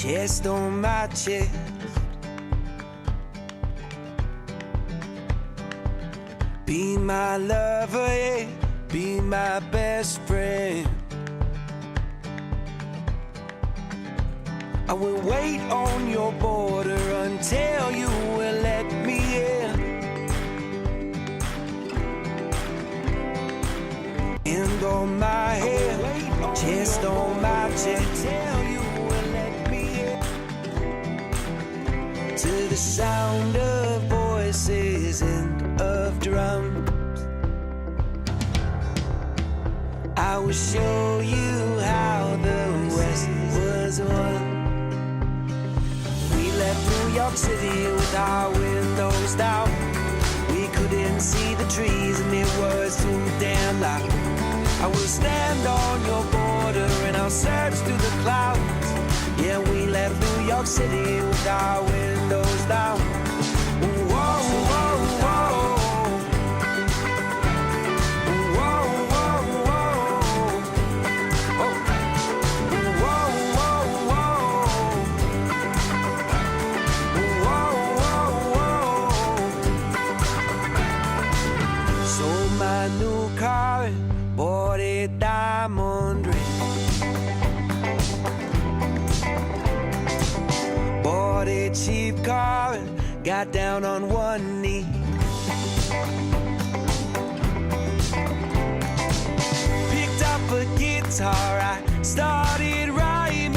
chest on my chest. Be my lover, yeah, be my best friend. I will wait on your border until you will let me in. Hand on my head, chest on my chest. Until you will let me in. To the sound of voices and of drums, I will show you how the West was won. We left New York City with our windows down. We couldn't see the trees and it was too damn loud. I will stand on your border and I'll search through the clouds. Yeah, we left New York City with our windows down. Whoa, whoa, whoa. Whoa, whoa, whoa. Oh. Whoa, whoa, whoa. Whoa, whoa, whoa. Sold my new car and bought a diamond ring. Bought a cheap car and got down on one knee. Picked up a guitar, I started rhyming.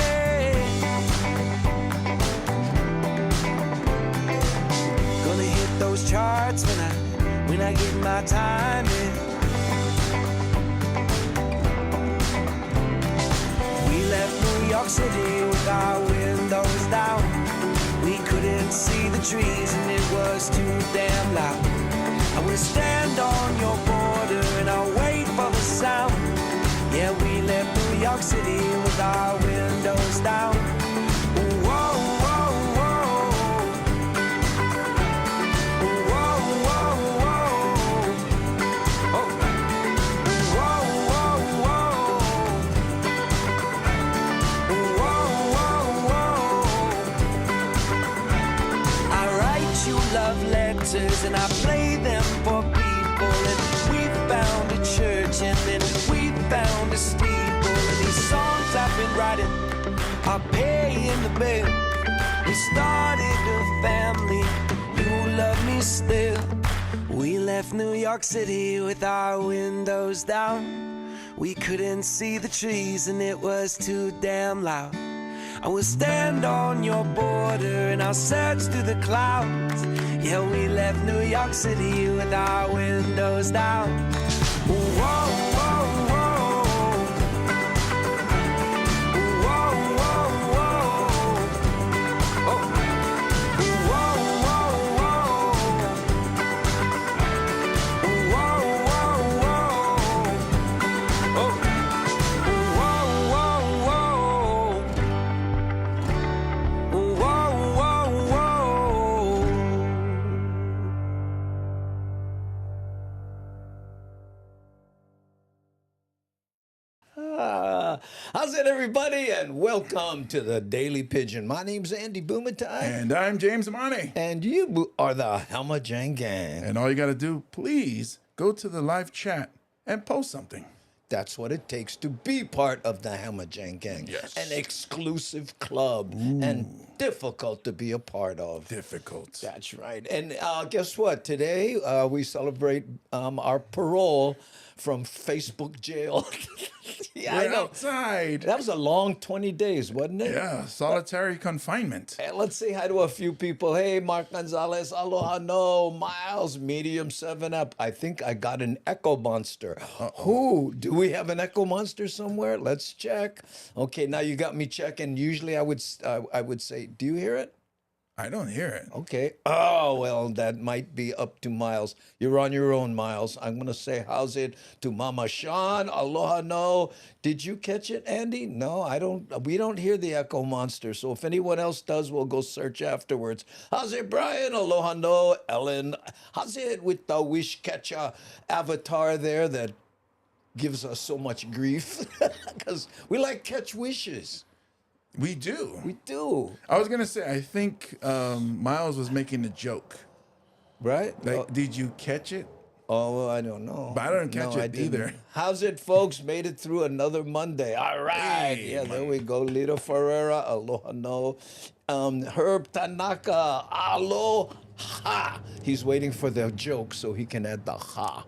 Gonna hit those charts when I get my time in. We left New York City with our windows down. We couldn't see the trees and it was too damn loud. I will stand on your border and I'll wait for the sound. Yeah, we left New York City with our windows down. Whoa, whoa, whoa. Whoa, whoa, whoa. Oh. Whoa, whoa, whoa. Whoa, whoa, whoa. I write you love letters and I play them for people. And we found a church and then we found a steeple. And these songs I've been writing are paying the bill. We started a family, you love me still. We left New York City with our windows down. We couldn't see the trees and it was too damn loud. I will stand on your border and I'll search through the clouds. Yeah, we left New York City with our windows down. Whoa, whoa, whoa. Whoa, whoa, whoa. Oh. Whoa, whoa, whoa. Whoa, whoa, whoa. Oh. Whoa, whoa, whoa. Whoa, whoa, whoa. How's it, everybody? And welcome to the Daily Pidgin. My name's Andy Bumatai. And I'm James Money. And you are the Helma Jang Gang. And all you got to do, please go to the live chat and post something. That's what it takes to be part of the Helma Jang Gang. Yes. An exclusive club and difficult to be a part of. Difficult. That's right. And guess what? Today we celebrate our parole from Facebook jail. Yeah, We're I know. outside. That was a long 20 days, wasn't it? Yeah, solitary confinement. Hey, let's say hi to a few people. Hey, Mark Gonzalez, aloha no, Miles, medium 7-up. I think I got an Echo Monster. Who? Do we have an Echo Monster somewhere? Let's check. Okay, now you got me checking. Usually I would say, do you hear it? I don't hear it. Okay. Oh, well, that might be up to Miles. You're on your own, Miles. I'm going to say, how's it to Mama Sean? Aloha no. Did you catch it, Andy? No, I don't. We don't hear the Echo Monster. So if anyone else does, we'll go search afterwards. How's it, Brian? Aloha no. Ellen. How's it with the wish catcher avatar there that gives us so much grief? Because we like catch wishes. We do. We do, I was gonna say, I think Miles was making a joke. right? Like, did you catch it? Oh, well, I don't know. But I don't catch No, it I didn't. either. How's it, folks? Made it through another Monday. All right. Hey, Yeah, there we go. Lita Ferreira, aloha no. Herb Tanaka, aloha. He's waiting for the joke so he can add the ha.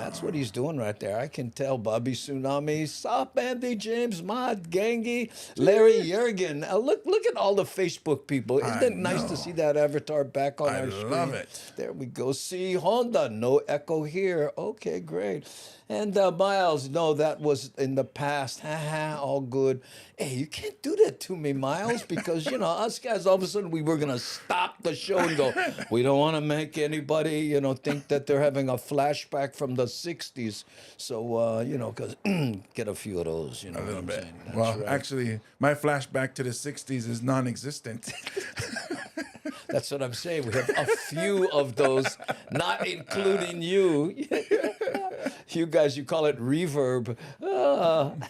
That's what he's doing right there. I can tell. Bobby Tsunami, Sup, Andy James, Mad Gangi, Larry Yergin. Look at all the Facebook people. Isn't it nice to see that avatar back on our screen? I love it. There we go. See Honda, no echo here. Okay, great. And Miles, no, that was in the past. Haha, all good. Hey, you can't do that to me, Miles, because, you know, us guys, all of a sudden we were going to stop the show and go, we don't want to make anybody, you know, think that they're having a flashback from the 60s. So, you know, because get a few of those, you know. A little bit. That's Well, right. actually, my flashback to the 60s is non-existent. That's what I'm saying. We have a few of those, not including you. You guys, you call it reverb.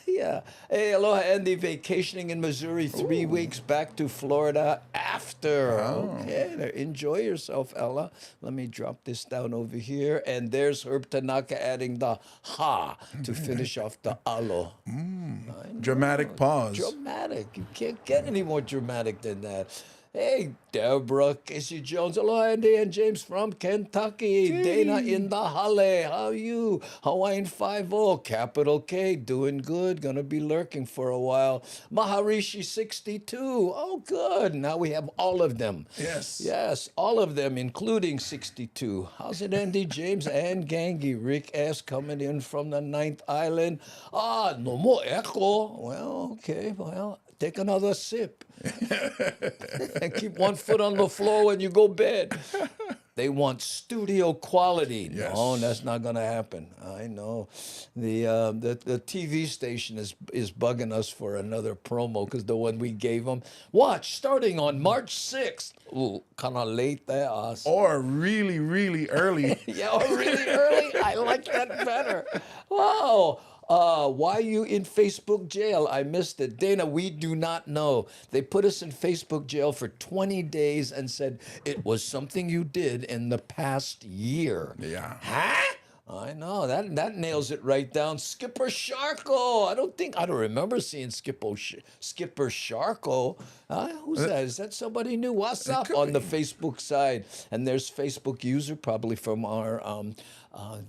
Yeah. Hey, aloha, Andy. Vacationing in Missouri, 3 weeks back to Florida after. Okay, there. Enjoy yourself, Ella. Let me drop this down over here. And there's Herb Tanaka adding the ha to finish off the alo. Dramatic pause. Dramatic. You can't get any more dramatic than that. Hey, Deborah, Casey Jones, aloha, Andy and James from Kentucky. Dana in the Halle, how are you? Hawaiian 5-0, capital K, doing good. Gonna be lurking for a while. Maharishi 62, oh good. Now we have all of them. Yes. Yes, all of them, including 62. How's it, Andy, James, and Gangi? Rick S. coming in from the 9th Island. No more echo. Well, okay, well, take another sip. And keep one foot on the floor when you go bed. They want studio quality. Yes. No, that's not going to happen. I know. The TV station is bugging us for another promo because the one we gave them. Watch, starting on March 6th. Ooh, kind of late there. Or really, really early. Yeah, or really early. I like that better. Wow. Why are you in Facebook jail? I missed it. Dana, we do not know. They put us in Facebook jail for 20 days and said it was something you did in the past year. Yeah. Huh? I know. That nails it right down. Skipper Sharko. I don't remember seeing Skipper Sharko. Who's that? Is that somebody new? What's up on the Facebook side? And there's Facebook user probably from our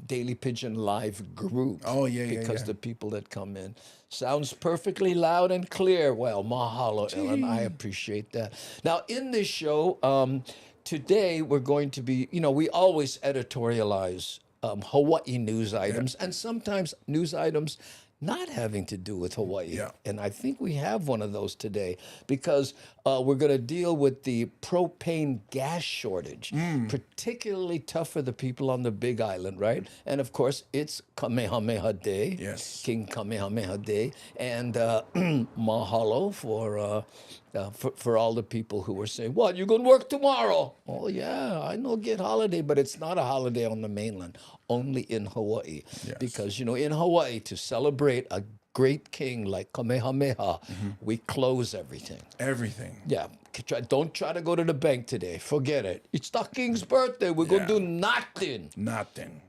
Daily Pidgin Live group. Oh, yeah. Because the people that come in. Sounds perfectly loud and clear. Well, mahalo, Ellen. I appreciate that. Now, in this show, today we're going to be, we always editorialize Hawaii news items, and sometimes news items not having to do with Hawaii. Yeah. And I think we have one of those today because we're going to deal with the propane gas shortage, particularly tough for the people on the Big Island, right? And of course, it's Kamehameha Day, Yes. King Kamehameha Day, and mahalo for all the people who were saying, "What, you gonna work tomorrow?" Oh yeah, I know get holiday, but it's not a holiday on the mainland, only in Hawaii. Yes. Because in Hawaii, to celebrate a great king like Kamehameha, we close everything. Everything. Yeah, don't try to go to the bank today. Forget it. It's the king's birthday. We're gonna do nothing. Nothing.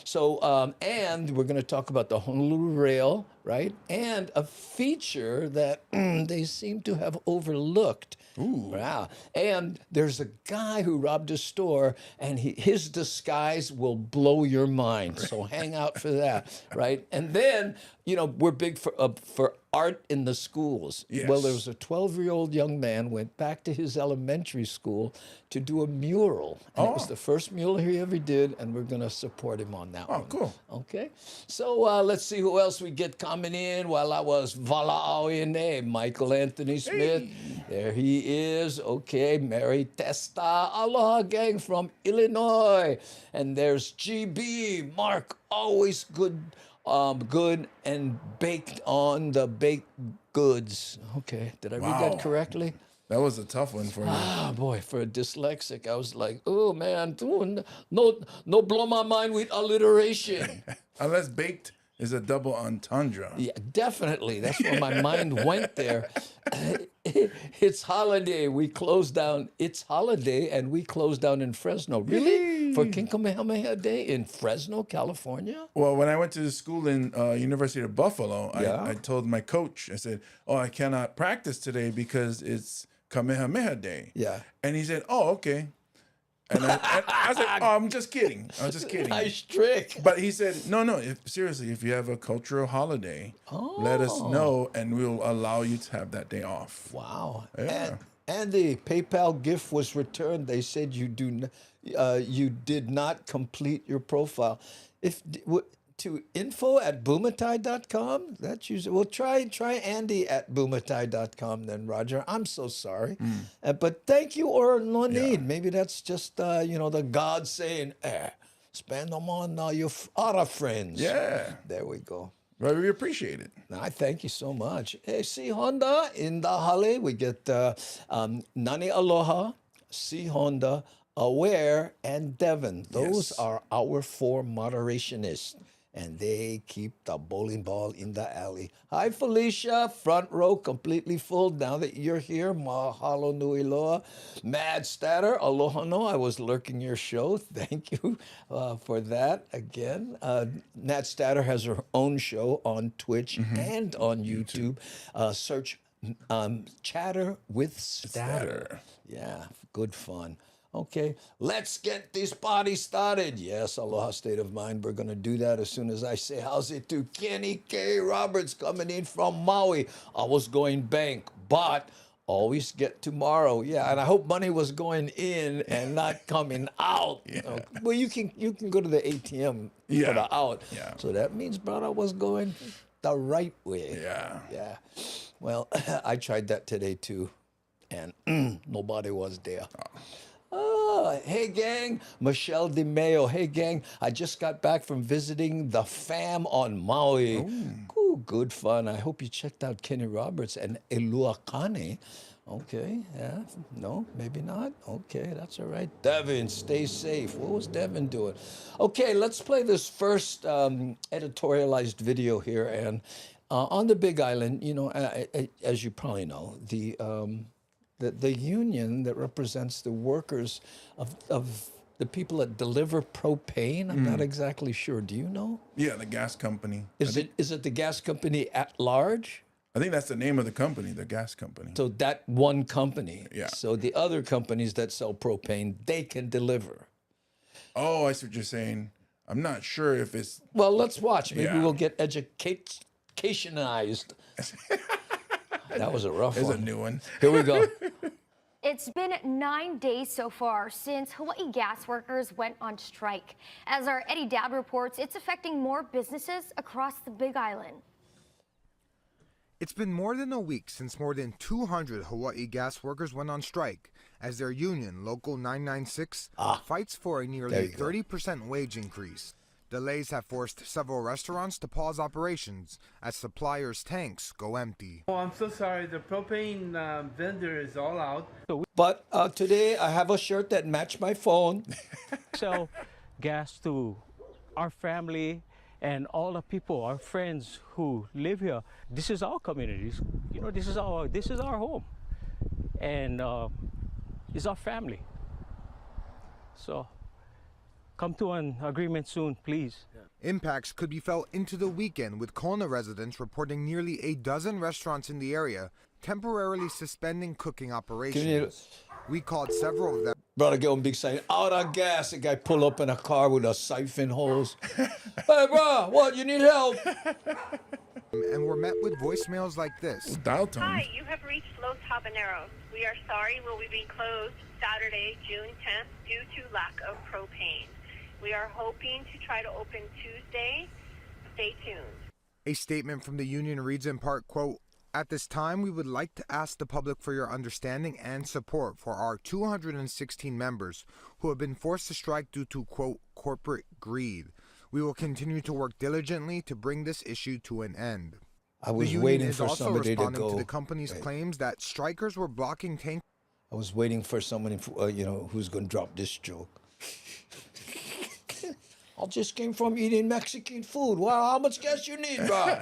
So, and we're going to talk about the Honolulu Rail, right? And a feature that they seem to have overlooked. Ooh. Wow. And there's a guy who robbed a store, and his disguise will blow your mind. So hang out for that, right? And then, we're big for art in the schools. Yes. Well, there was a 12-year-old young man went back to his elementary school to do a mural. And it was the first mural he ever did, and we're going to support him on that one. Oh, cool. Okay. So let's see who else we get coming in while I was Vala'auine. Michael Anthony Smith. Hey. There he is. Okay. Mary Testa. Aloha gang from Illinois. And there's GB. Mark, always good and baked on the baked goods. Okay. Did I read that correctly? That was a tough one for you. Ah, boy, for a dyslexic, I was like, oh, man, no blow my mind with alliteration. Unless baked is a double entendre. Yeah, definitely. That's where my mind went there. It's holiday. We close down. It's holiday, and we close down in Fresno. Really? For King Kamehameha Day in Fresno, California? Well, when I went to the school in University of Buffalo, Yeah. I told my coach, I said, "Oh, I cannot practice today because it's Kamehameha Day." Yeah. And he said, "Oh, okay." And I said, "Oh, I'm just kidding. I'm just kidding." Nice trick. But he said, "No, no. Seriously, if you have a cultural holiday, let us know, and we'll allow you to have that day off." Wow. Yeah. And the PayPal gift was returned. They said you did not complete your profile. To info@bumatai.com. That's usually. Well, try Andy at bumatai.com then, Roger. I'm so sorry, but thank you or no need. Maybe that's just the God saying, spend them on your other friends. Yeah. There we go. Well, we appreciate it. I thank you so much. Hey, see Honda in the hale. We get Nani Aloha, see Honda, Aware, and Devon. Those Yes. are our 4 moderationists, and they keep the bowling ball in the alley. Hi, Felicia. Front row completely full. Now that you're here, mahalo nui loa. Mad Statter, aloha no. I was lurking your show. Thank you for that again. Nat Statter has her own show on Twitch and on YouTube. Search Chatter with Statter. Yeah, good fun. Okay, let's get this party started. Yes, aloha state of mind. We're going to do that as soon as I say how's it to Kenny K. Roberts coming in from Maui. I was going bank, but always get tomorrow. Yeah, and I hope money was going in and not coming out. Okay. Well, you can go to the ATM for the out. Yeah. So that means, brother, was going the right way. Yeah. Yeah. Well, I tried that today too, and nobody was there. Oh, hey, gang. Michelle DeMeo. Hey, gang. I just got back from visiting the fam on Maui. Ooh, good fun. I hope you checked out Kenny Roberts and Eluakane. Okay, yeah. No, maybe not. Okay, that's all right. Devin, stay safe. What was Devin doing? Okay, let's play this first editorialized video here. And on the Big Island, as you probably know, the union that represents the workers of the people that deliver propane, I'm not exactly sure. Do you know? Yeah, the gas company. Is it the gas company at large? I think that's the name of the company, the gas company. So that one company. Yeah. So the other companies that sell propane, they can deliver. Oh, I see what you're saying. I'm not sure if it's... Well, let's watch. Maybe Yeah. we'll get educationized. That was a rough There's one. a new one. Here we go. It's been 9 days so far since Hawaii gas workers went on strike. As our Eddie Dowd reports, it's affecting more businesses across the Big Island. It's been more than a week since more than 200 Hawaii gas workers went on strike as their union, Local 996, fights for a nearly 30% wage increase. Delays have forced several restaurants to pause operations as suppliers' tanks go empty. Oh, I'm so sorry. The propane vendor is all out. But today I have a shirt that matched my phone. Sell gas to our family and all the people, our friends who live here. This is our communities. This is our home, and it's our family. So come to an agreement soon, please. Impacts could be felt into the weekend, with Kona residents reporting nearly a dozen restaurants in the area temporarily suspending cooking operations. We called several of them. Brother, get one big sign, out of gas. A guy pull up in a car with a siphon hose. Hey, bro, what, you need help? And were met with voicemails like this. Dial tone. Hi, you have reached Los Habaneros. We are sorry we'll be being closed Saturday, June 10th, due to lack of propane. We are hoping to try to open Tuesday. Stay tuned. A statement from the union reads in part, quote, "At this time, we would like to ask the public for your understanding and support for our 216 members who have been forced to strike due to, quote, corporate greed. We will continue to work diligently to bring this issue to an end." I was the union waiting is for also somebody to responding go. to the company's claims that strikers were blocking tank. I was waiting for someone, who's going to drop this joke. I just came from eating Mexican food. Wow, how much gas you need, bro?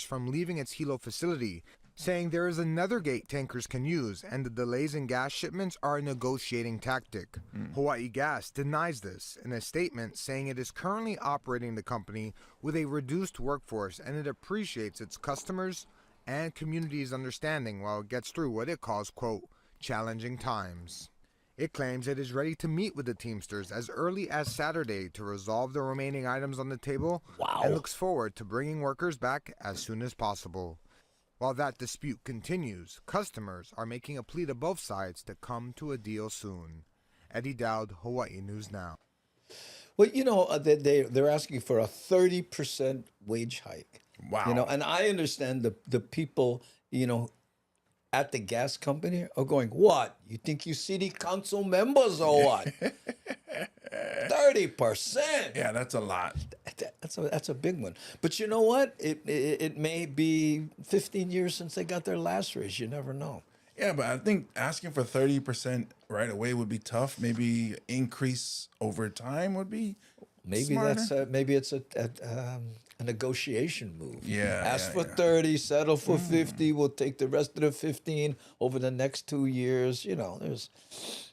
From leaving its Hilo facility, saying there is another gate tankers can use and the delays in gas shipments are a negotiating tactic. Hawaii Gas denies this in a statement, saying it is currently operating the company with a reduced workforce and it appreciates its customers and community's understanding while it gets through what it calls, quote, challenging times. It claims it is ready to meet with the Teamsters as early as Saturday to resolve the remaining items on the table. Wow. And looks forward to bringing workers back as soon as possible. While that dispute continues, customers are making a plea to both sides to come to a deal soon. Eddie Dowd, Hawaii News Now. Well, you know, they're asking for a 30% wage hike. Wow. You know, and I understand the people, you know, at the gas company are going, what? You think you city council members or what? 30%. Yeah, that's a lot. That's a big one. But you know what? It may be 15 years since they got their last raise. You never know. Yeah, but I think asking for 30% right away would be tough. Maybe increase over time would be Maybe smarter. maybe it's a negotiation move. Yeah, Ask yeah, for yeah. 30, settle for 50. We'll take the rest of the 15 over the next 2 years. You know, there's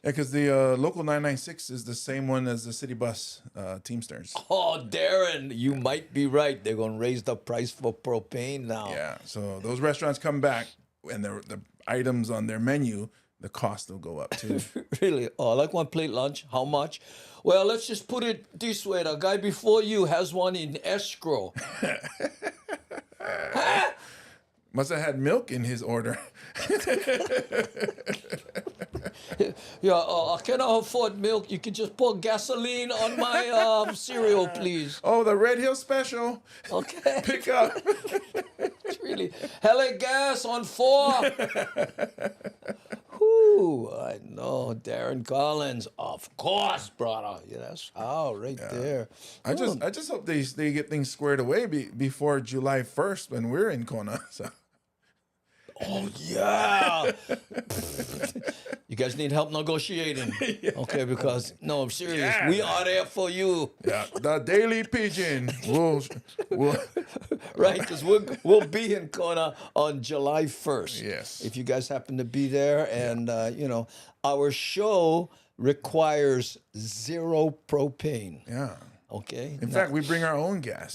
Yeah, because the local 996 is the same one as the city bus Teamsters. oh, Darren, you might be right. They're going to raise the price for propane now. Yeah, so those restaurants come back and the items on their menu, the cost will go up too. Really? Oh, I like one plate lunch. How much? Well, let's just put it this way. The guy before you has one in escrow. Must have had milk in his order. Yeah, I cannot afford milk. You can just pour gasoline on my cereal, please. Oh, the Red Hill special. Okay. Pick up. It's really hella gas on 4. Whoo, I know, Darren Collins. Of course, brother. Yeah, that's how right there. I just hope they get things squared away before July 1st when we're in Kona. So. Oh yeah. You guys need help negotiating. Okay, because no, I'm serious. Yeah. We are there for you. Yeah, the Daily Pigeon. We'll Right, because we'll be in Kona on July 1st. Yes. If you guys happen to be there, and you know, our show requires 0 propane. yeah. Okay. In fact, we bring our own gas.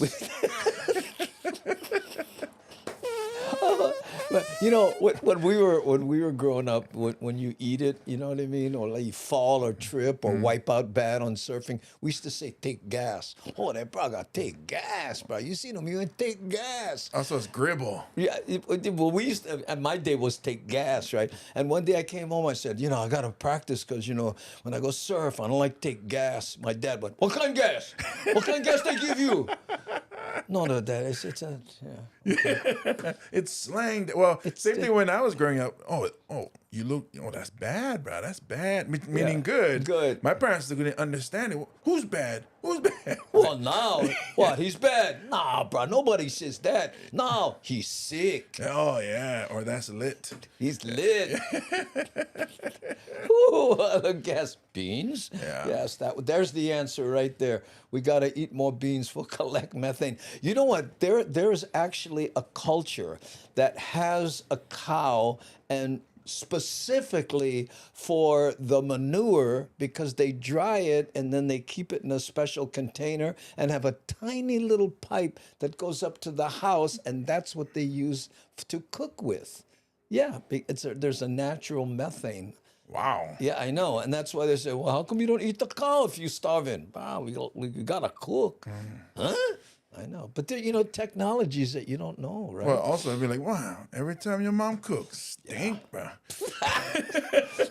But you know, when we were growing up, when you eat it, you know what I mean, or like you fall or trip or wipe out bad on surfing, we used to say take gas. Oh, that bro got take gas, bro. You seen him? You ain't take gas. Also, it's gribble. Yeah, well, we used to, and my day was take gas, right? And one day I came home, I said, you know, I got to practice because, you know, when I go surf, I don't like take gas. My dad went, what kind of gas? What kind of gas they give you? No, Dad, it's a, yeah. It's slang. Well, same the- thing when I was growing up. Oh, you look. Oh, that's bad, bro. That's bad. Meaning good. Good. My parents didn't understand it. Who's bad? Who's bad? Well, now, what, he's bad? Nah, bro, nobody says that. No, he's sick. Oh yeah, or that's lit. He's lit. Ooh, gas beans. Yeah. Yes, there's the answer right there. We got to eat more beans for collect methane. You know what? There's actually a culture that has a cow, and specifically for the manure, because they dry it and then they keep it in a special container and have a tiny little pipe that goes up to the house, and that's what they use to cook with. Yeah, there's a natural methane. Wow. Yeah, I know, and that's why they say, well, how come you don't eat the cow if you're starving? Wow, we gotta cook. Huh? I know, but there, you know, technologies that you don't know, right? Well, also I'd be like, wow. Every time your mom cooks, stink, bro.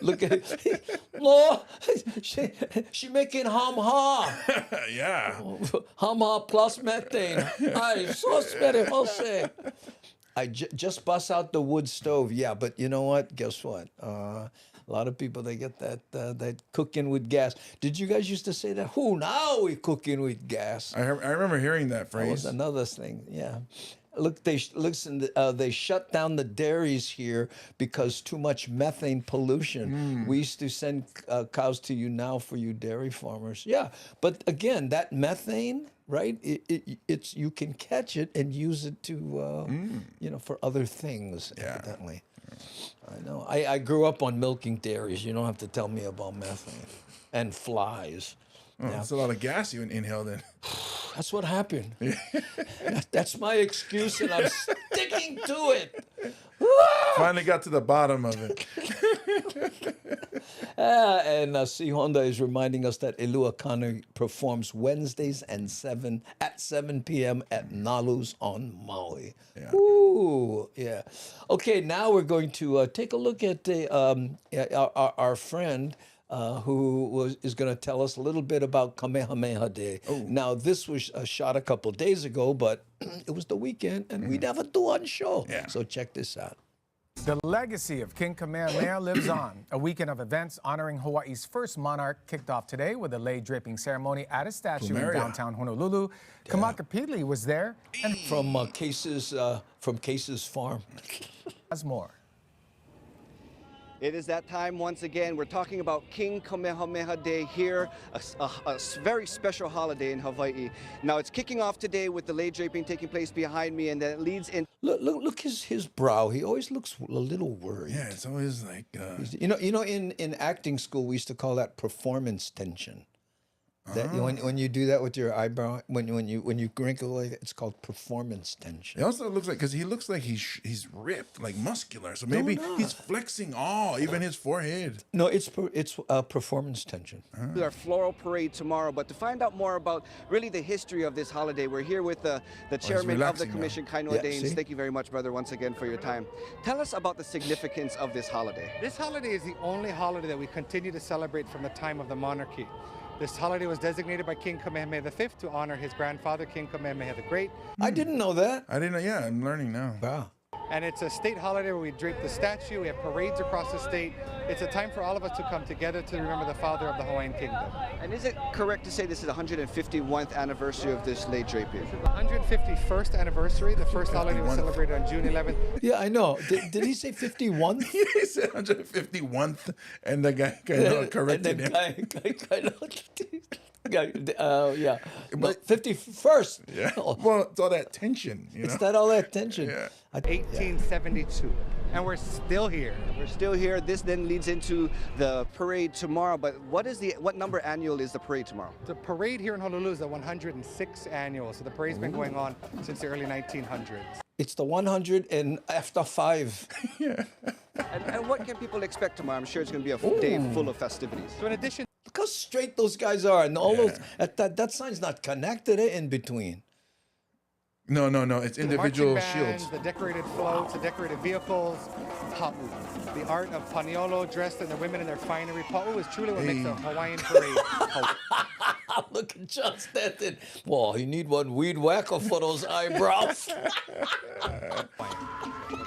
Look at it. No, she making ham. Yeah. Ham plus methane. Ay, so smelly, Jose. I just bust out the wood stove. Yeah, but you know what? Guess what? A lot of people, they get that cooking with gas. Did you guys used to say that? Who now we cooking with gas? I remember hearing that That was phrase. another thing. Yeah. Look, they shut down the dairies here because too much methane pollution. We used to send cows to you now for you dairy farmers. Yeah, but again, that methane, right? It's you can catch it and use it to, for other things. Yeah. Evidently, I know. I grew up on milking dairies. You don't have to tell me about methane and flies. Oh, that's a lot of gas you inhaled in. That's what happened. That's my excuse, and I'm sticking to it. Finally got to the bottom of it. And C Honda is reminding us that Elua Kanu performs Wednesdays and at 7 p.m. at Nalu's on Maui. Yeah. Ooh, yeah. Okay, now we're going to take a look at our friend. Who is going to tell us a little bit about Kamehameha Day. Now, this was shot a couple days ago, but it was the weekend, and we never do on show. Yeah. So check this out. The legacy of King Kamehameha lives on. A weekend of events honoring Hawaii's first monarch kicked off today with a lei draping ceremony at a statue in downtown Honolulu. Kamaka Pili was there, and From Case's farm. has more. It is that time once again. We're talking about King Kamehameha Day here, a very special holiday in Hawaii. Now it's kicking off today with the lei draping taking place behind me, and then it leads in. Look his brow. He always looks a little worried. Yeah, it's always like. In acting school, we used to call that performance tension. That when you do that with your eyebrow, when you wrinkle like it's called performance tension. It also looks like because he looks like he's ripped, like muscular. So maybe he's flexing even his forehead. No, it's performance tension. Our floral parade tomorrow, but to find out more about really the history of this holiday, we're here with the chairman of the commission, Kainoa Danes. See? Thank you very much, brother, once again for your time. Tell us about the significance of this holiday. This holiday is the only holiday that we continue to celebrate from the time of the monarchy. This holiday was designated by King Kamehameha V to honor his grandfather, King Kamehameha the Great. I didn't know that. I didn't know. Yeah, I'm learning now. Wow. And it's a state holiday where we drape the statue, we have parades across the state. It's a time for all of us to come together to remember the father of the Hawaiian kingdom. And is it correct to say this is the 151th anniversary of this lei draping? This is the 151st anniversary. The first holiday was celebrated on June 11th. Yeah, I know. Did he say 51? He said 151th, and the guy kind of corrected him. Yeah. But 51st. Yeah. Well, it's all that tension. It's not all that tension. Yeah. 1872. And we're still here. We're still here. This then leads into the parade tomorrow. But what number annual is the parade tomorrow? The parade here in Honolulu is the 106th annual. So the parade's been going on since the early 1900s. It's the 100 and after 5. Yeah. And what can people expect tomorrow? I'm sure it's going to be a day full of festivities. So in addition, Look how straight those guys are, and all those that sign's not connected in between. No. It's individual marching bands, shields. the decorated floats, the decorated vehicles, Pa'u. The art of Paniolo dressed and the women in their finery. Pa'u is truly what makes a Hawaiian parade. Look at John Stanton. Well, you need one weed whacker for those eyebrows.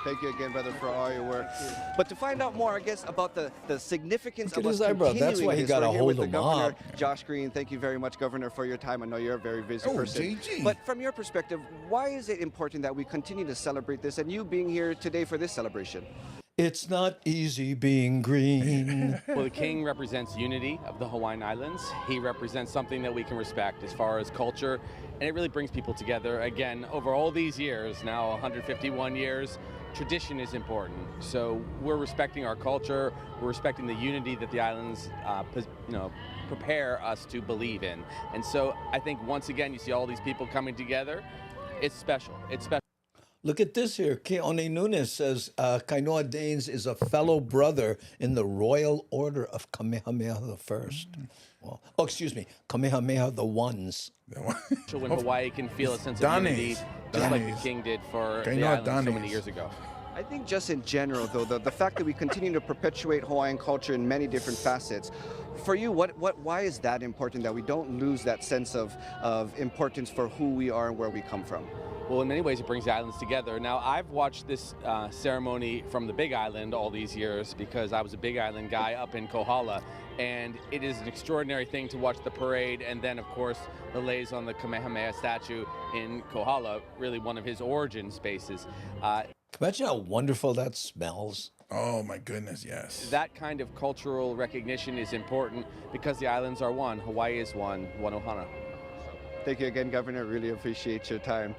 Thank you again, brother, for all your work. But to find out more, I guess, about the significance Look of at us his eyebrow. continuing That's why he this, got we're a here hold with the him governor, up. Josh Green. Thank you very much, Governor, for your time. I know you're a very busy person. JG. But from your perspective, why is it important that we continue to celebrate this, and you being here today for this celebration? It's not easy being green. Well, the king represents unity of the Hawaiian Islands. He represents something that we can respect as far as culture, and it really brings people together. Again, over all these years, now 151 years, tradition is important. So we're respecting our culture, we're respecting the unity that the islands, prepare us to believe in. And so I think once again, you see all these people coming together. It's special. It's special. Look at this here. Keone Nunes says Kainoa Danes is a fellow brother in the Royal Order of Kamehameha the First. Well, excuse me, Kamehameha the Ones. When Hawaii can feel a sense of unity, just like the king did for the island so many years ago. I think just in general, though, the fact that we continue to perpetuate Hawaiian culture in many different facets, for you, why is that important, that we don't lose that sense of importance for who we are and where we come from? well, in many ways, it brings the islands together. Now, I've watched this ceremony from the Big Island all these years because I was a Big Island guy up in Kohala, and it is an extraordinary thing to watch the parade, and then, of course, the lays on the Kamehameha statue in Kohala, really one of his origin spaces. Imagine how wonderful that smells. Oh my goodness, yes. That kind of cultural recognition is important because the islands are one. Hawaii is one. One ohana. Thank you again, Governor. Really appreciate your time.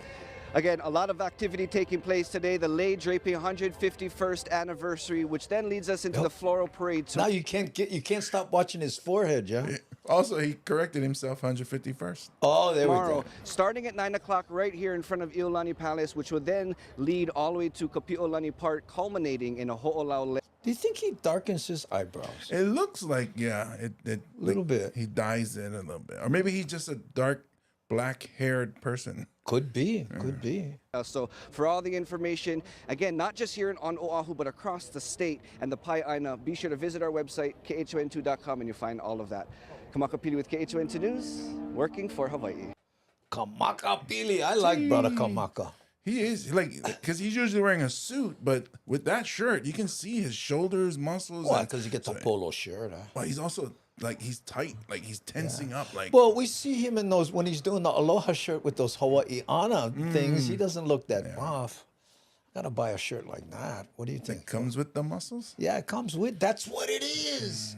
Again, a lot of activity taking place today. The lei draping 151st anniversary, which then leads us into the floral parade. Now you can't stop watching his forehead, yeah. Also, he corrected himself, 151st. Oh, there Tomorrow, we go. starting at 9 o'clock right here in front of Iolani Palace, which will then lead all the way to Kapi'olani Park, culminating in a ho'olau lei. Do you think he darkens his eyebrows? It looks like, yeah, a little bit. He dyes it a little bit, or maybe he's just a dark, black-haired person. Could be, could be. So for all the information, again, not just here on Oahu, but across the state and the Pai'aina, be sure to visit our website, khon2.com, and you'll find all of that. Kamakapili with KHON2 News, working for Hawaii. Kamakapili, I like Brother Kamaka. He is, like, because he's usually wearing a suit, but with that shirt, you can see his shoulders, muscles. Why? Because he gets a polo shirt. Huh? But he's also, like, he's tight, like he's tensing up. Like, well, we see him in those, when he's doing the aloha shirt with those Hawai'iana things, he doesn't look that rough. Gotta buy a shirt like that. What do you think? It comes with the muscles? Yeah, it comes with, that's what it is.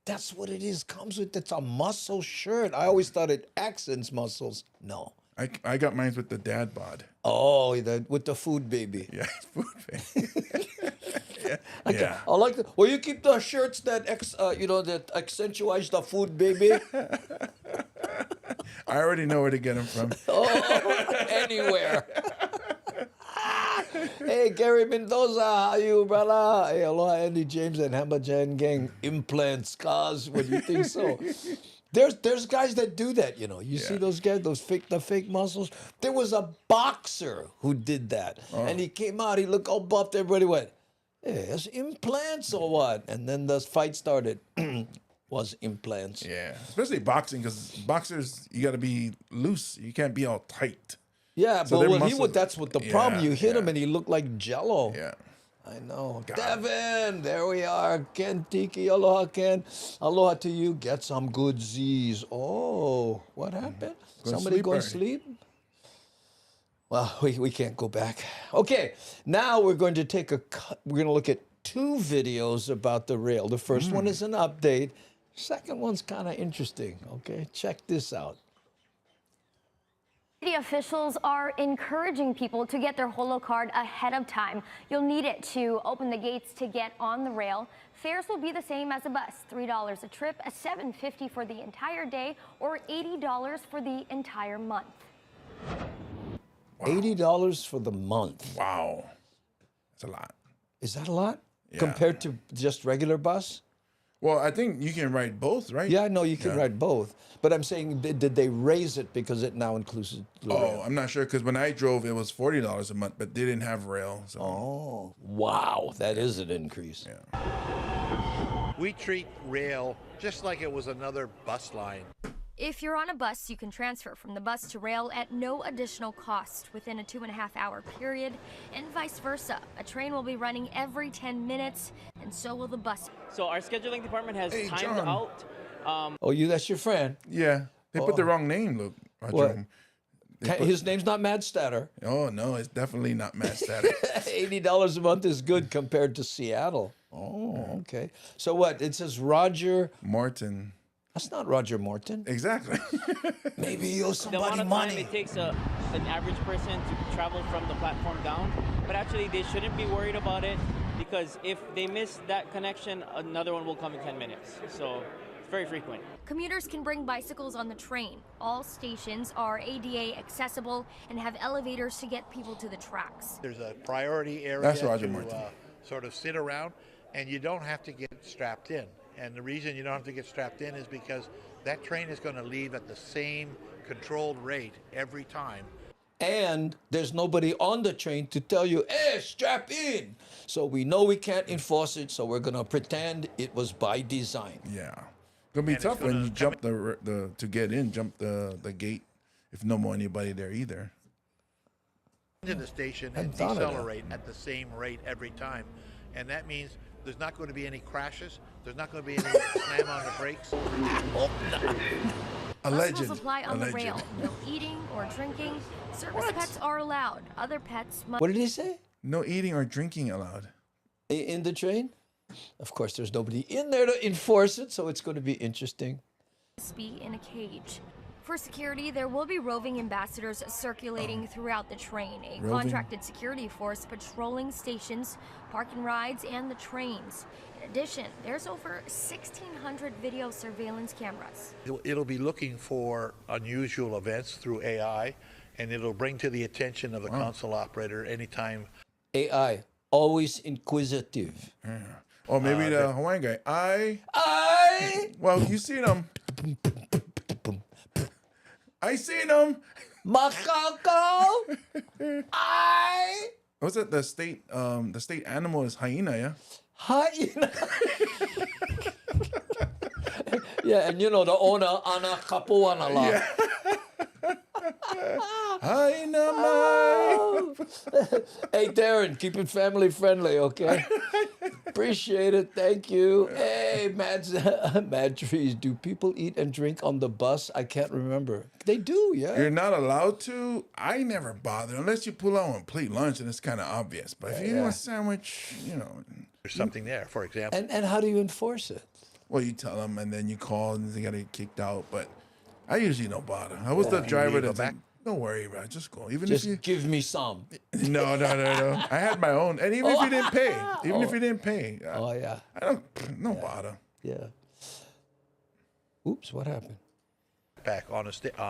That's what it is. Comes with, it's a muscle shirt. I always thought it accents muscles. No. I got mine with the dad bod. Oh, with the food baby. Yeah, food baby. Yeah. I like the. Well, you keep the shirts that that accentuate the food baby. I already know where to get them from. Oh, anywhere. Hey, Gary Mendoza, how you, brother? Hey, aloha, Andy James and Hammer Jan Gang. Implants, cars. What do you think so? There's guys that do that, you know. You see those guys, the fake muscles. There was a boxer who did that, and he came out. He looked all buffed. Everybody went, "Hey, that's implants or what?" And then the fight started. Was implants. Yeah, especially boxing, because boxers, you got to be loose. You can't be all tight. Yeah, So but their muscles- that's what the problem. You hit him and he looked like Jello. Yeah. I know. Devin, there we are. Ken Tiki, aloha, Ken. Aloha to you. Get some good Z's. Oh, what happened? Somebody go and sleep? Well, we can't go back. Okay, now we're going to take we're going to look at two videos about the rail. The first one is an update. Second one's kind of interesting. Okay, check this out. City officials are encouraging people to get their holo card ahead of time. You'll need it to open the gates to get on the rail. Fares will be the same as a bus, $3 a trip, $7.50 for the entire day, or $80 for the entire month. Wow. $80 for the month. Wow. That's a lot. Is that a lot? Yeah. Compared to just regular bus? Well, I think you can ride both, right? Yeah, I know you can ride both. But I'm saying, did they raise it because it now includes the rail? I'm not sure, because when I drove, it was $40 a month, but they didn't have rail. So. Oh, wow. That is an increase. Yeah. We treat rail just like it was another bus line. If you're on a bus, you can transfer from the bus to rail at no additional cost within a 2.5-hour period, and vice versa. A train will be running every 10 minutes, and so will the bus. So our scheduling department has timed out. That's your friend? Yeah. They put the wrong name, look. What? His name's not Mad Statter. Oh, no, it's definitely not Mad Statter. $80 a month is good compared to Seattle. Oh, okay. So what? It says Roger Morton. That's not Roger Morton. Exactly. Maybe he owes The somebody amount of money. time it takes an average person to travel from the platform down. But actually, they shouldn't be worried about it, because if they miss that connection, another one will come in 10 minutes. So it's very frequent. Commuters can bring bicycles on the train. All stations are ADA accessible and have elevators to get people to the tracks. There's a priority area That's Roger to Martin. sort of sit around, and you don't have to get strapped in. And the reason you don't have to get strapped in is because that train is going to leave at the same controlled rate every time. And there's nobody on the train to tell you, hey, strap in. So we know we can't enforce it, so we're going to pretend it was by design. Yeah. It's going to be tough when you jump to get in, jump the gate if no more anybody there either. into the station and Hadn't thought of that. decelerate at the same rate every time. And that means there's not going to be any crashes. There's not going to be any slam on the brakes. Rules apply on the rail. No eating or drinking. Service pets are allowed. Other pets must What did he say? No eating or drinking allowed. In the train? Of course, there's nobody in there to enforce it, so it's going to be interesting. be in a cage. For security, there will be roving ambassadors circulating throughout the train, a contracted security force patrolling stations, parking rides, and the trains. In addition, there's over 1,600 video surveillance cameras. It'll be looking for unusual events through AI, and it'll bring to the attention of the console operator anytime. AI, always inquisitive. Yeah. Or maybe the Hawaiian guy. Well, you seen him. I seen him. Macaco. What's it? The state animal is hyena, yeah? Hyena. Yeah, and you know the owner, Ana Kapuanala. Yeah. Hyena, Hey, Darren, keep it family friendly, okay? Appreciate it. Thank you. Hey, Mad Trees. Do people eat and drink on the bus? I can't remember. They do, yeah. You're not allowed to. I never bother unless you pull out and plate lunch, and it's kind of obvious. But if you want a sandwich, you know, There's something there, for example. And how do you enforce it? Well, you tell them, and then you call, and they got to get kicked out. But I usually don't bother. I was the driver that's like, don't worry, bro. Just go. Even Just if you give me some. No. I had my own, and even if you didn't pay, I don't. No bother. Yeah. Oops, what happened? Back on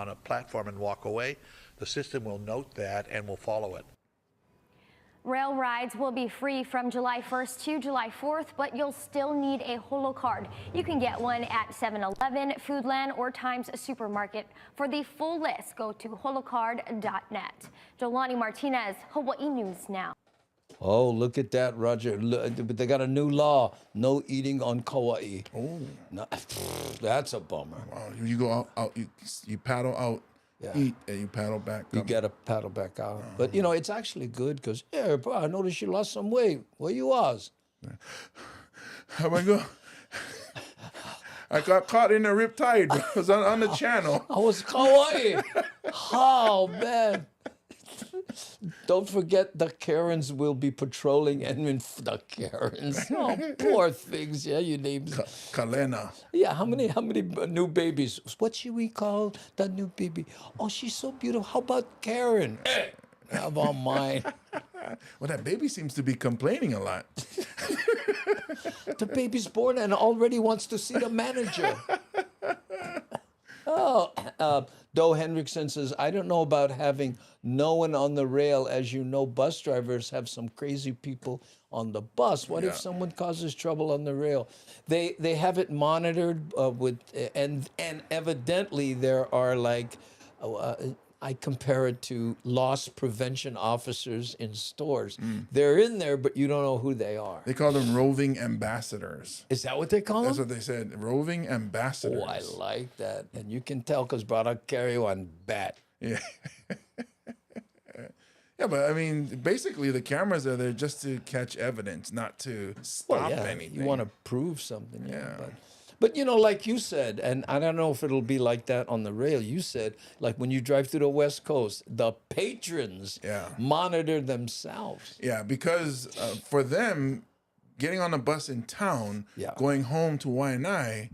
a platform and walk away, the system will note that and will follow it. Rail rides will be free from July 1st to July 4th, but you'll still need a holo card. You can get one at 7-Eleven, Foodland, or Times Supermarket. For the full list, go to holocard.net. Jolani Martinez, Hawaii News Now. Oh, look at that, Roger. Look, they got a new law. No eating on Kauai. Oh. No, that's a bummer. Wow. You go out you paddle out, eat, and you paddle back. You got to paddle back out. But, you know, it's actually good because, yeah, bro, I noticed you lost some weight. Where you was? How I go? I got caught in a riptide. I was on the channel. I was Kauai. Oh, man. Don't forget the Karens will be patrolling and the Karens. Oh, poor things. Yeah, you named Kalena. Yeah, how many new babies? What should we call the new baby? Oh, she's so beautiful. How about Karen? How about mine? Well, that baby seems to be complaining a lot. The baby's born and already wants to see the manager. Oh, Doe Hendrickson says, I don't know about having no one on the rail. As you know, bus drivers have some crazy people on the bus. What if someone causes trouble on the rail? They have it monitored and evidently there are like, I compare it to loss prevention officers in stores. They're in there, but you don't know who they are. They call them roving ambassadors. Is that what they call them? That's what they said, roving ambassadors. Oh, I like that. And you can tell because brother carry one bat. Yeah. Yeah, but I mean, basically the cameras are there just to catch evidence, not to stop anything. You want to prove something. Yeah. But, you know, like you said, and I don't know if it'll be like that on the rail, you said, like when you drive through the West Coast, the patrons monitor themselves. Yeah, because for them, getting on a bus in town, going home to Waianae,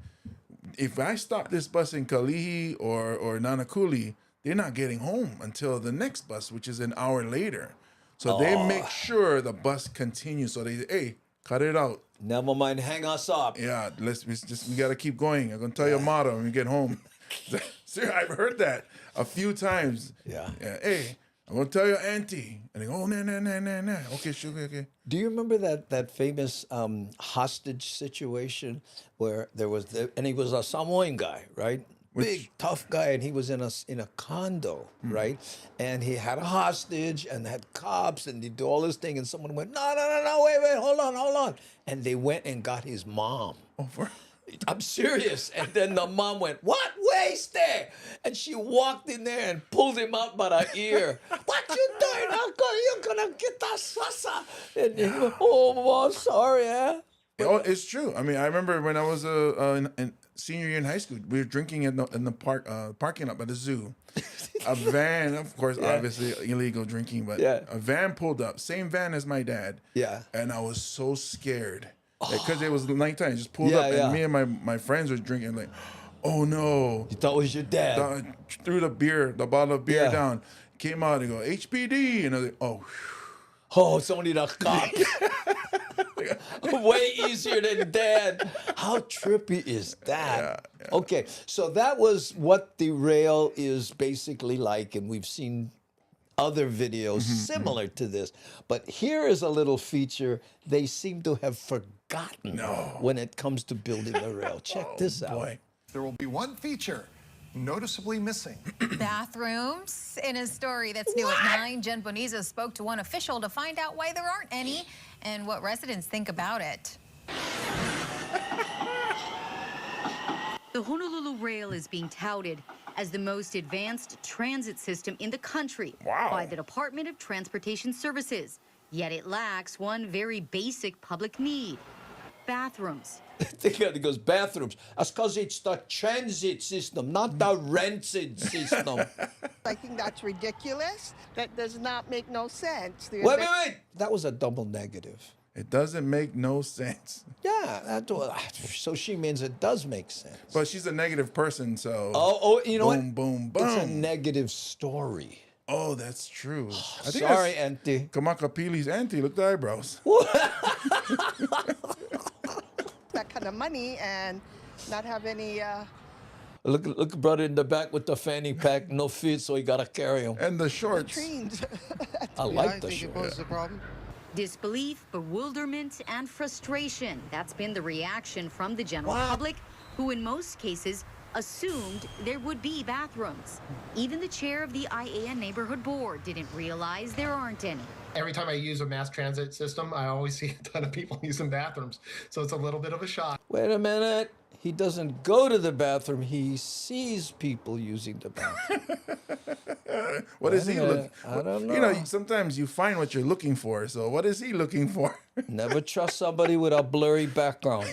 if I stop this bus in Kalihi or Nanakuli, they're not getting home until the next bus, which is an hour later. So they make sure the bus continues. So they say, hey, cut it out. Never mind, hang us up. Yeah, we got to keep going. I'm going to tell you a motto when we get home. See, I've heard that a few times. Yeah. Hey, I'm going to tell your auntie. And they go, oh, nah. Okay, sure, okay. Do you remember that famous hostage situation where there was, and he was a Samoan guy, right? Big, tough guy, and he was in a condo, right? And he had a hostage and had cops, and they do all this thing, and someone went, no, wait, hold on. And they went and got his mom. I'm serious. And then the mom went, what? Wasted. And she walked in there and pulled him out by the ear. What you doing, Uncle? you're gonna get that salsa. And you go, oh, I'm sorry, eh? Oh, it's true. I mean, I remember when I was in senior year in high school, we were drinking in the parking lot by the zoo. A van, of course, obviously illegal drinking, but a van pulled up, same van as my dad. Yeah. And I was so scared because it was nighttime. It just pulled up, and me and my friends were drinking. Like, oh no! You thought it was your dad? Threw the bottle of beer down. Came out and go HPD, and I was like, oh. Oh, it's only the cop. Way easier than dad. How trippy is that? Okay, so that was what the rail is basically like, and we've seen other videos similar to this. But here is a little feature they seem to have forgotten when it comes to building the rail. Check this out. There will be one feature noticeably missing. Bathrooms. In a story that's new at 9, Jen Boniza spoke to one official to find out why there aren't any and what residents think about it. The Honolulu Rail is being touted as the most advanced transit system in the country by the Department of Transportation Services. Yet it lacks one very basic public need: bathrooms. It goes bathrooms. That's because it's the transit system, not the rancid system. I think that's ridiculous. That does not make no sense. Wait. That was a double negative. It doesn't make no sense. Yeah, so she means it does make sense. But she's a negative person, so. Oh, you know boom, boom, boom. It's a negative story. Oh, that's true. I think Sorry, Auntie. Kamakapili's auntie. Look at the eyebrows. That kind of money and not have any. Look, brother in the back with the fanny pack, no feet, so he gotta carry him. And the shorts. I like the shorts. It poses a problem. Disbelief, bewilderment, and frustration. That's been the reaction from the general public, who in most cases assumed there would be bathrooms. Even the chair of the IAN neighborhood board didn't realize there aren't any. Every time I use a mass transit system, I always see a ton of people using bathrooms. So it's a little bit of a shock. Wait a minute. He doesn't go to the bathroom. He sees people using the bathroom. What is he looking for? I don't know. You know, sometimes you find what you're looking for. So what is he looking for? Never trust somebody with a blurry background.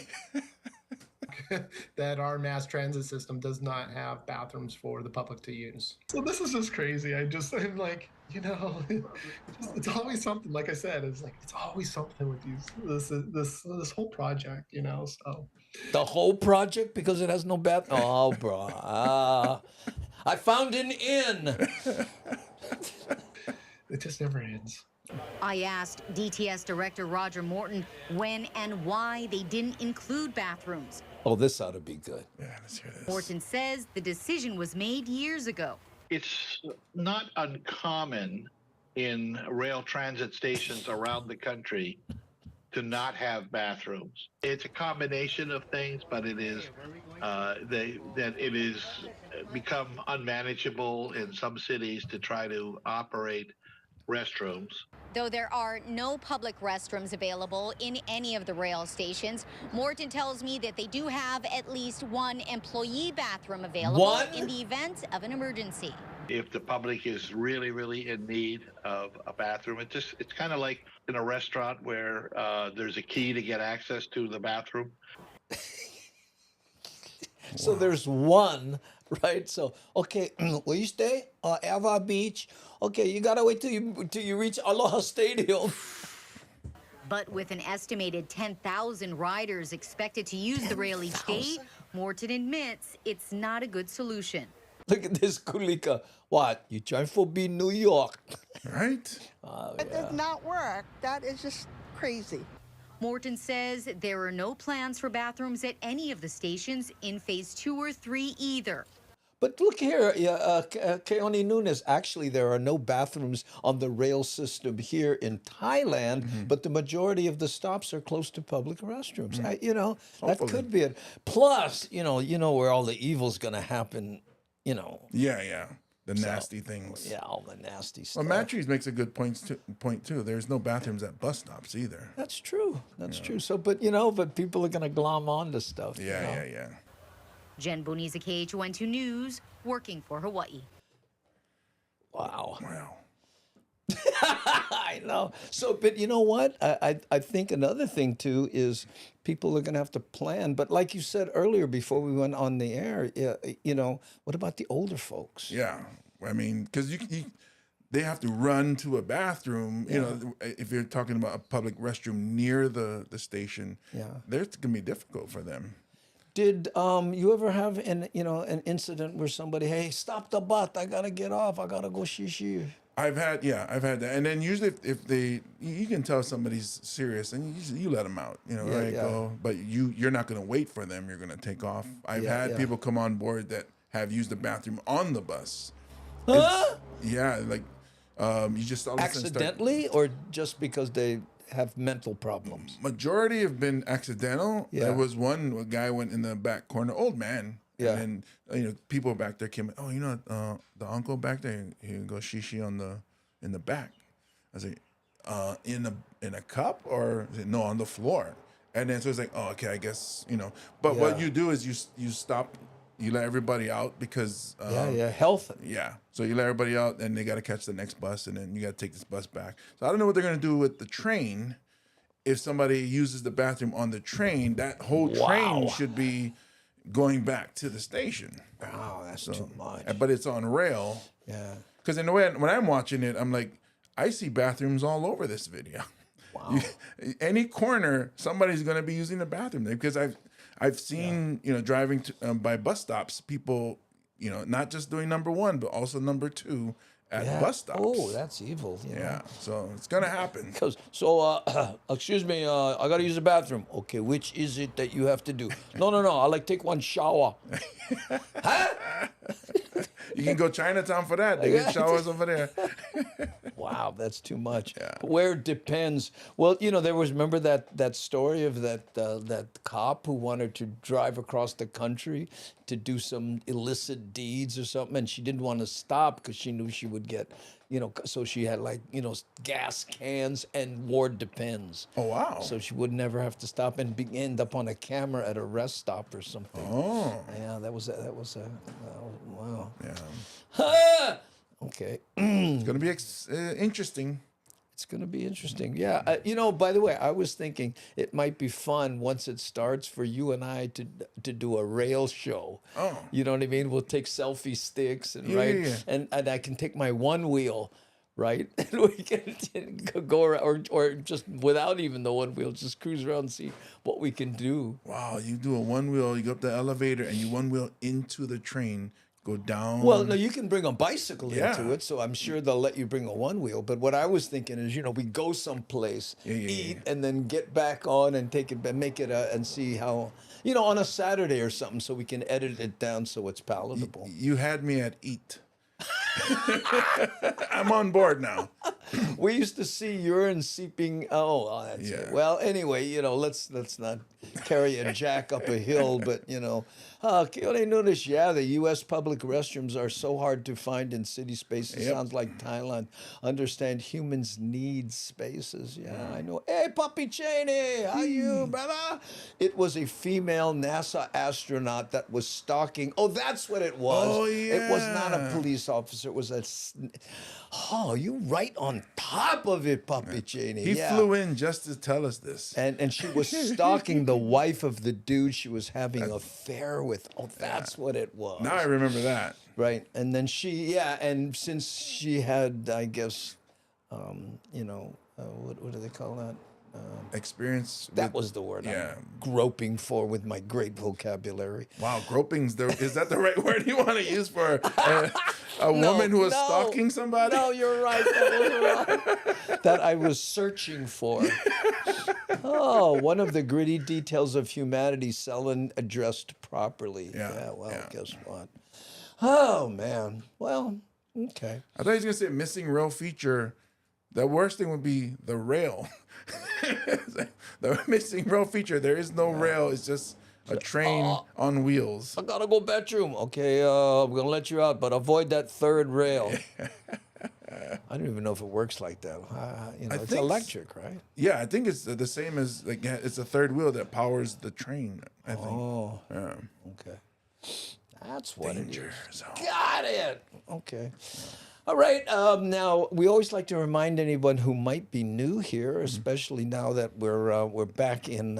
That our mass transit system does not have bathrooms for the public to use. So this is just crazy. I'm like, you know, it's always something. Like I said, it's always something with this whole project, you know. So the whole project, because it has no bathroom. Oh, bro. I found an inn. It just never ends. I asked DTS Director Roger Morton when and why they didn't include bathrooms. Oh, this ought to be good. Yeah, let's hear this. Morton says the decision was made years ago. It's not uncommon in rail transit stations around the country to not have bathrooms. It's a combination of things, but it is that it is become unmanageable in some cities to try to operate restrooms. Though there are no public restrooms available in any of the rail stations, Morton tells me that they do have at least one employee bathroom available in the event of an emergency. If the public is really, really in need of a bathroom, it's kind of like in a restaurant where there's a key to get access to the bathroom. So there's one, right? So, okay, where you stay? Ava Beach. Okay, you gotta wait till you reach Aloha Stadium. But with an estimated 10,000 riders expected to use the rail each day, Morton admits it's not a good solution. Look at this, Kulika. What? You trying for be New York? Right? It does not work. That is just crazy. Morton says there are no plans for bathrooms at any of the stations in phase 2 or 3 either. But look here, Keone Nunes, actually there are no bathrooms on the rail system here in Thailand, but the majority of the stops are close to public restrooms. That could be it. Plus, you know where all the evil's going to happen, Yeah. The nasty things. Yeah, all the nasty stuff. Well, Matt Trees makes a good point too. There's no bathrooms at bus stops either. That's true. That's true. So, but people are going to glom on to stuff. Yeah. Jen Boniza, KHON2 News, working for Hawaii. Wow. know. So, but you know what? I think another thing too is people are going to have to plan. But like you said earlier before we went on the air, you know, what about the older folks? Yeah, I mean, because they have to run to a bathroom. You know, if you're talking about a public restroom near the station, there's going to be difficult for them. Did you ever have an incident where somebody, hey, stop the bus, I gotta get off, I gotta go shishi? I've had that, and then usually if you can tell somebody's serious, and you let them out, go. But you're not gonna wait for them. You're gonna take off. I've had people come on board that have used the bathroom on the bus. Huh? You just all accidentally or just because they have mental problems? Majority have been accidental. Yeah. There was a guy went in the back corner, old man. Yeah. And then, people back there came, the uncle back there, he can go shishi in the back. I was like, in a cup or no, on the floor. And then so it's like, oh, okay, I guess, But what you do is you stop. You let everybody out because health. Yeah, so you let everybody out, and they got to catch the next bus, and then you got to take this bus back. So I don't know what they're gonna do with the train. If somebody uses the bathroom on the train, that whole train should be going back to the station. Oh, that's too much. But it's on rail. Yeah. Because in the way when I'm watching it, I'm like, I see bathrooms all over this video. Wow. Any corner, somebody's gonna be using the bathroom there because I've seen, driving by bus stops, people, not just doing number one, but also number two at bus stops. Oh, that's evil. Yeah, so it's going to happen. Excuse me, I got to use the bathroom. Okay, which is it that you have to do? No, I take one shower. Huh? You can go Chinatown for that. They get showers over there. Wow, that's too much. Yeah. Where it depends. Well, there was, remember that story of that cop who wanted to drive across the country to do some illicit deeds or something, and she didn't want to stop because she knew she would get, so she had gas cans and wore Depends. Oh, wow. So she would never have to stop and end up on a camera at a rest stop or something. Oh. Yeah, that was wow. Yeah. Okay. It's going to be interesting. It's going to be interesting. Yeah. By the way, I was thinking it might be fun once it starts for you and I to do a rail show. Oh. You know what I mean? We'll take selfie sticks and Yeah. And I can take my one wheel, right? And we can go around or just without even the one wheel, just cruise around and see what we can do. Wow, you do a one wheel, you go up the elevator and you one wheel into the train. Go down. Well, no, you can bring a bicycle into it, so I'm sure they'll let you bring a one wheel. But what I was thinking is, we go someplace, eat, and then get back on and take it, make it, and see how, on a Saturday or something, so we can edit it down so it's palatable. You had me at eat. I'm on board now. We used to see urine seeping. Oh, that's it. Well, anyway, let's not carry a jack up a hill, but the U.S. public restrooms are so hard to find in city spaces. Yep. Sounds like Thailand. Understand humans need spaces. Yeah, I know. Hey, Puppy Cheney, how you, brother? It was a female NASA astronaut that was stalking. Oh, that's what it was. Oh, yeah. It was not a police officer. It was a... Oh, you right on top of it, Puppy Cheney. He flew in just to tell us this. And she was stalking the wife of the dude she was having an affair with. Oh, that's what it was. Now I remember that. Right. And then and since she had, I guess, what do they call that? Experience. That was the word I'm groping for with my great vocabulary. Wow, groping's is that the right word you want to use for a woman who was stalking somebody? No, you're right. That was wrong. That I was searching for. Oh, one of the gritty details of humanity seldom addressed properly. Guess what? Oh, man. Well, okay. I thought he was going to say missing rail feature. The worst thing would be the rail. The missing rail feature. There is no rail. It's just a train on wheels. I gotta go bedroom. Okay, I'm gonna let you out, but avoid that third rail. I don't even know if it works like that. It's electric, right? Yeah, I think it's the same as it's a third wheel that powers the train. I think. Oh, yeah. Okay. That's what Danger it is. zone. Got it. Okay. All right. Now we always like to remind anyone who might be new here, especially now that we're back in.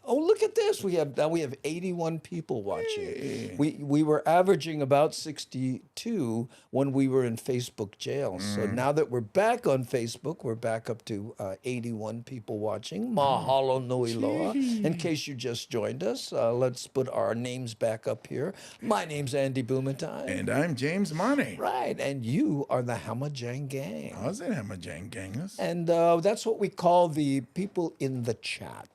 Oh, look at this! We have 81 people watching. Hey. We were averaging about 62 when we were in Facebook jail. So now that we're back on Facebook, we're back up to 81 people watching. Mahalo nui loa. In case you just joined us, let's put our names back up here. My name's Andy Bumatai. And I'm James Money. Right, and you are the Hamajang Gang. How's it, Hamajang Gang? And that's what we call the people in the chat.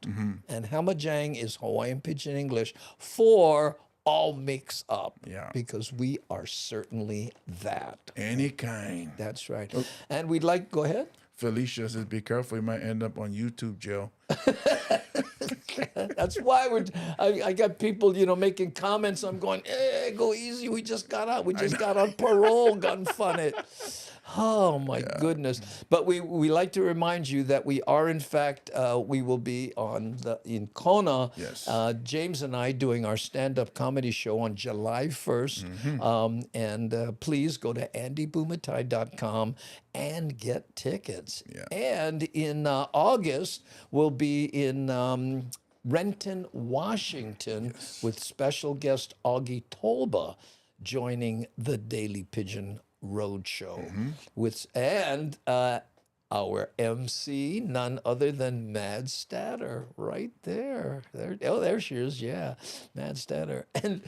And Hamajang is Hawaiian Pidgin English for all mix up. Yeah. Because we are certainly that. Any kind. That's right. And we'd like, go ahead. Felicia says, be careful, you might end up on YouTube jail. That's why I got people, making comments. I'm going, go easy. We just got out. We just got on parole. Gun fun it. Oh my goodness! But we like to remind you that we are in fact we will be in Kona. Yes. James and I doing our stand-up comedy show on July 1st. And please go to andybumatai.com and get tickets. Yeah. And in August we'll be in Renton, Washington, with special guest Augie Tolba joining the Daily Pigeon Roadshow and our MC, none other than Mad Statter, right there. There she is, yeah, Mad Statter. And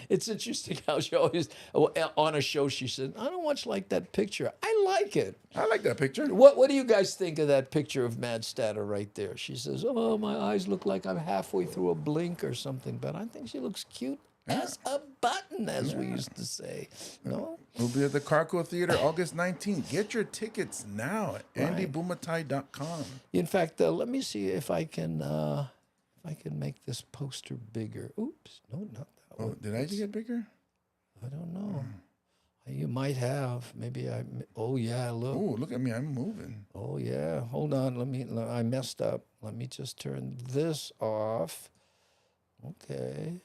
it's interesting how she always, on a show, she said, I don't much like that picture. I like it. I like that picture. What do you guys think of that picture of Mad Statter right there? She says, oh, my eyes look like I'm halfway through a blink or something, but I think she looks cute as a button, as we used to say. No? We'll be at the Carco Theater August 19th. Get your tickets now at andybumatai.com. In fact, let me see if I can make this poster bigger. Oops, no, not that one. Did I get bigger? I don't know. You might have. Maybe I. Oh yeah, look. Oh, look at me! I'm moving. Oh yeah. Hold on. I messed up. Let me just turn this off. Okay.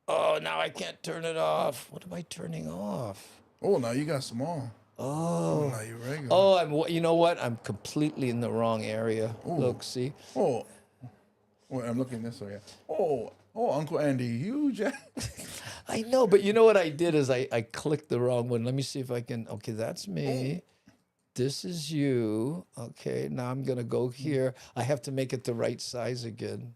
Oh, now I can't turn it off. What am I turning off? Oh, now you got small. Oh. Now you're regular. Oh, you know what? I'm completely in the wrong area. Ooh. Look, see? Oh. Wait, I'm looking this way. Oh, Uncle Andy, huge. I know, but you know what I did is I clicked the wrong one. Let me see if I can. Okay, that's me. This is you. Okay, now I'm going to go here. I have to make it the right size again.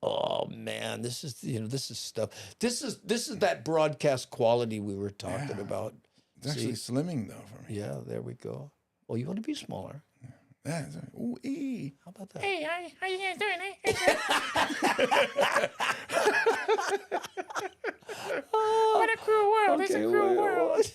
Oh man, this is stuff. This is that broadcast quality we were talking about. It's actually slimming though for me. Yeah, there we go. Oh, you want to be smaller? Yeah. Ooh, how about that? Hey, how you guys doing? What a cruel world! It's a cruel world.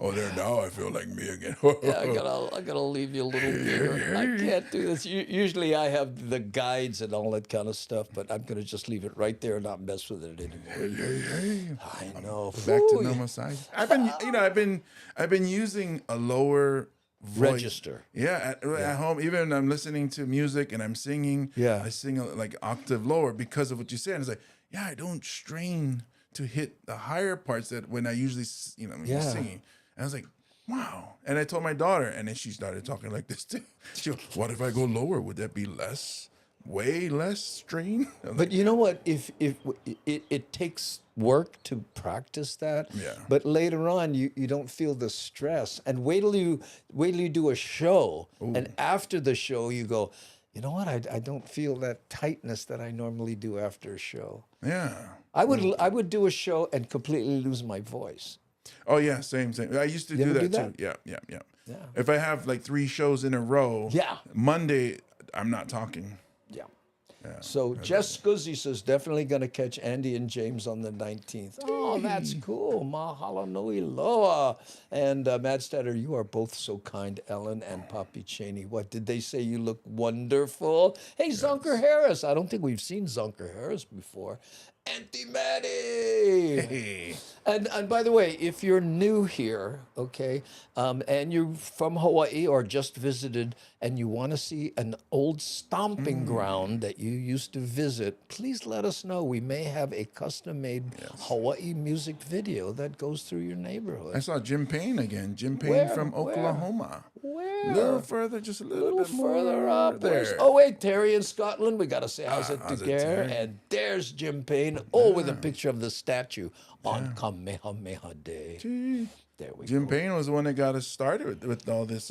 Oh, there now I feel like me again. Yeah, I gotta leave you a little bigger. I can't do this. Usually I have the guides and all that kind of stuff, but I'm gonna just leave it right there and not mess with it anymore. I know. Back to normal size. I've been using a lower voice. Register. Yeah, at home. Even when I'm listening to music and I'm singing, I sing like octave lower because of what you said. And it's like, yeah, I don't strain to hit the higher parts that when I usually, singing. And I was like, wow. And I told my daughter, and then she started talking like this too. She goes, what if I go lower? Would that be way less strain? But you know what? If it takes work to practice that. Yeah. But later on, you don't feel the stress. And wait till you do a show, and after the show, you go, you know what? I don't feel that tightness that I normally do after a show. Yeah. I would do a show and completely lose my voice. Oh yeah, same. I used to do that too. Yeah. If I have like 3 shows in a row, Monday I'm not talking. Yeah. So Jess Scuzzy says definitely going to catch Andy and James on the 19th. Oh, that's cool. Mahalo nui loa. And Mad Statter, you are both so kind, Ellen and Papi Cheney. What did they say? You look wonderful. Hey, Zunker Harris. I don't think we've seen Zunker Harris before. Auntie Maddie. Hey. And by the way, if you're new here, okay, and you're from Hawaii or just visited and you want to see an old stomping ground that you used to visit, please let us know. We may have a custom-made Hawaii music video that goes through your neighborhood. I saw Jim Payne again. Jim Payne Where? from Where? Oklahoma. Where? A little further, just a little bit further more up. there. Oh wait, Terry in Scotland. We got to say how's it how's it, together. Terry? And there's Jim Payne. Oh, with a picture of the statue on Kamehameha Day. There we Jim go. Payne was the one that got us started with all this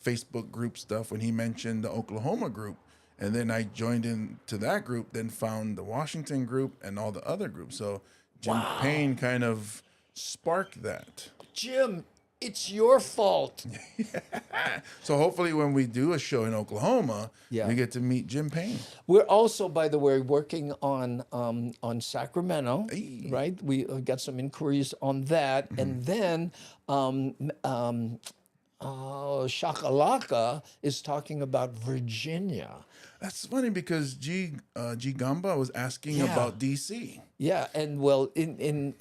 Facebook group stuff when he mentioned the Oklahoma group. And then I joined into that group, then found the Washington group and all the other groups. So Jim Payne kind of sparked that. Jim, it's your fault. So hopefully when we do a show in Oklahoma, we get to meet Jim Payne. We're also, by the way, working on Sacramento, right? We got some inquiries on that. And then Shakalaka is talking about Virginia. That's funny because G Gamba was asking about DC. Yeah, and well, in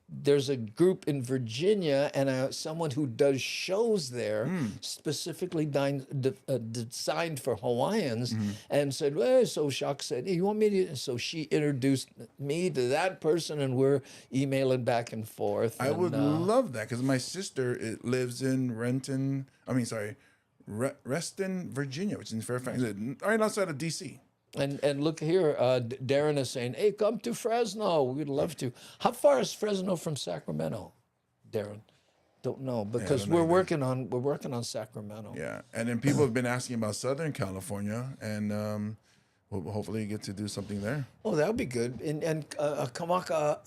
there's a group in Virginia and someone who does shows there specifically designed for Hawaiians and said, well, so Shak said, hey, you want me to? So she introduced me to that person and we're emailing back and forth. I would love that because my sister lives in Reston, Virginia, which is in Fairfax, right outside of DC. And look here, Darren is saying, hey, come to Fresno. We'd love to. How far is Fresno from Sacramento, Darren? Don't know because we're working on Sacramento. Yeah, and then people have been asking about Southern California, and we'll hopefully get to do something there. Oh, that would be good. And Kamaka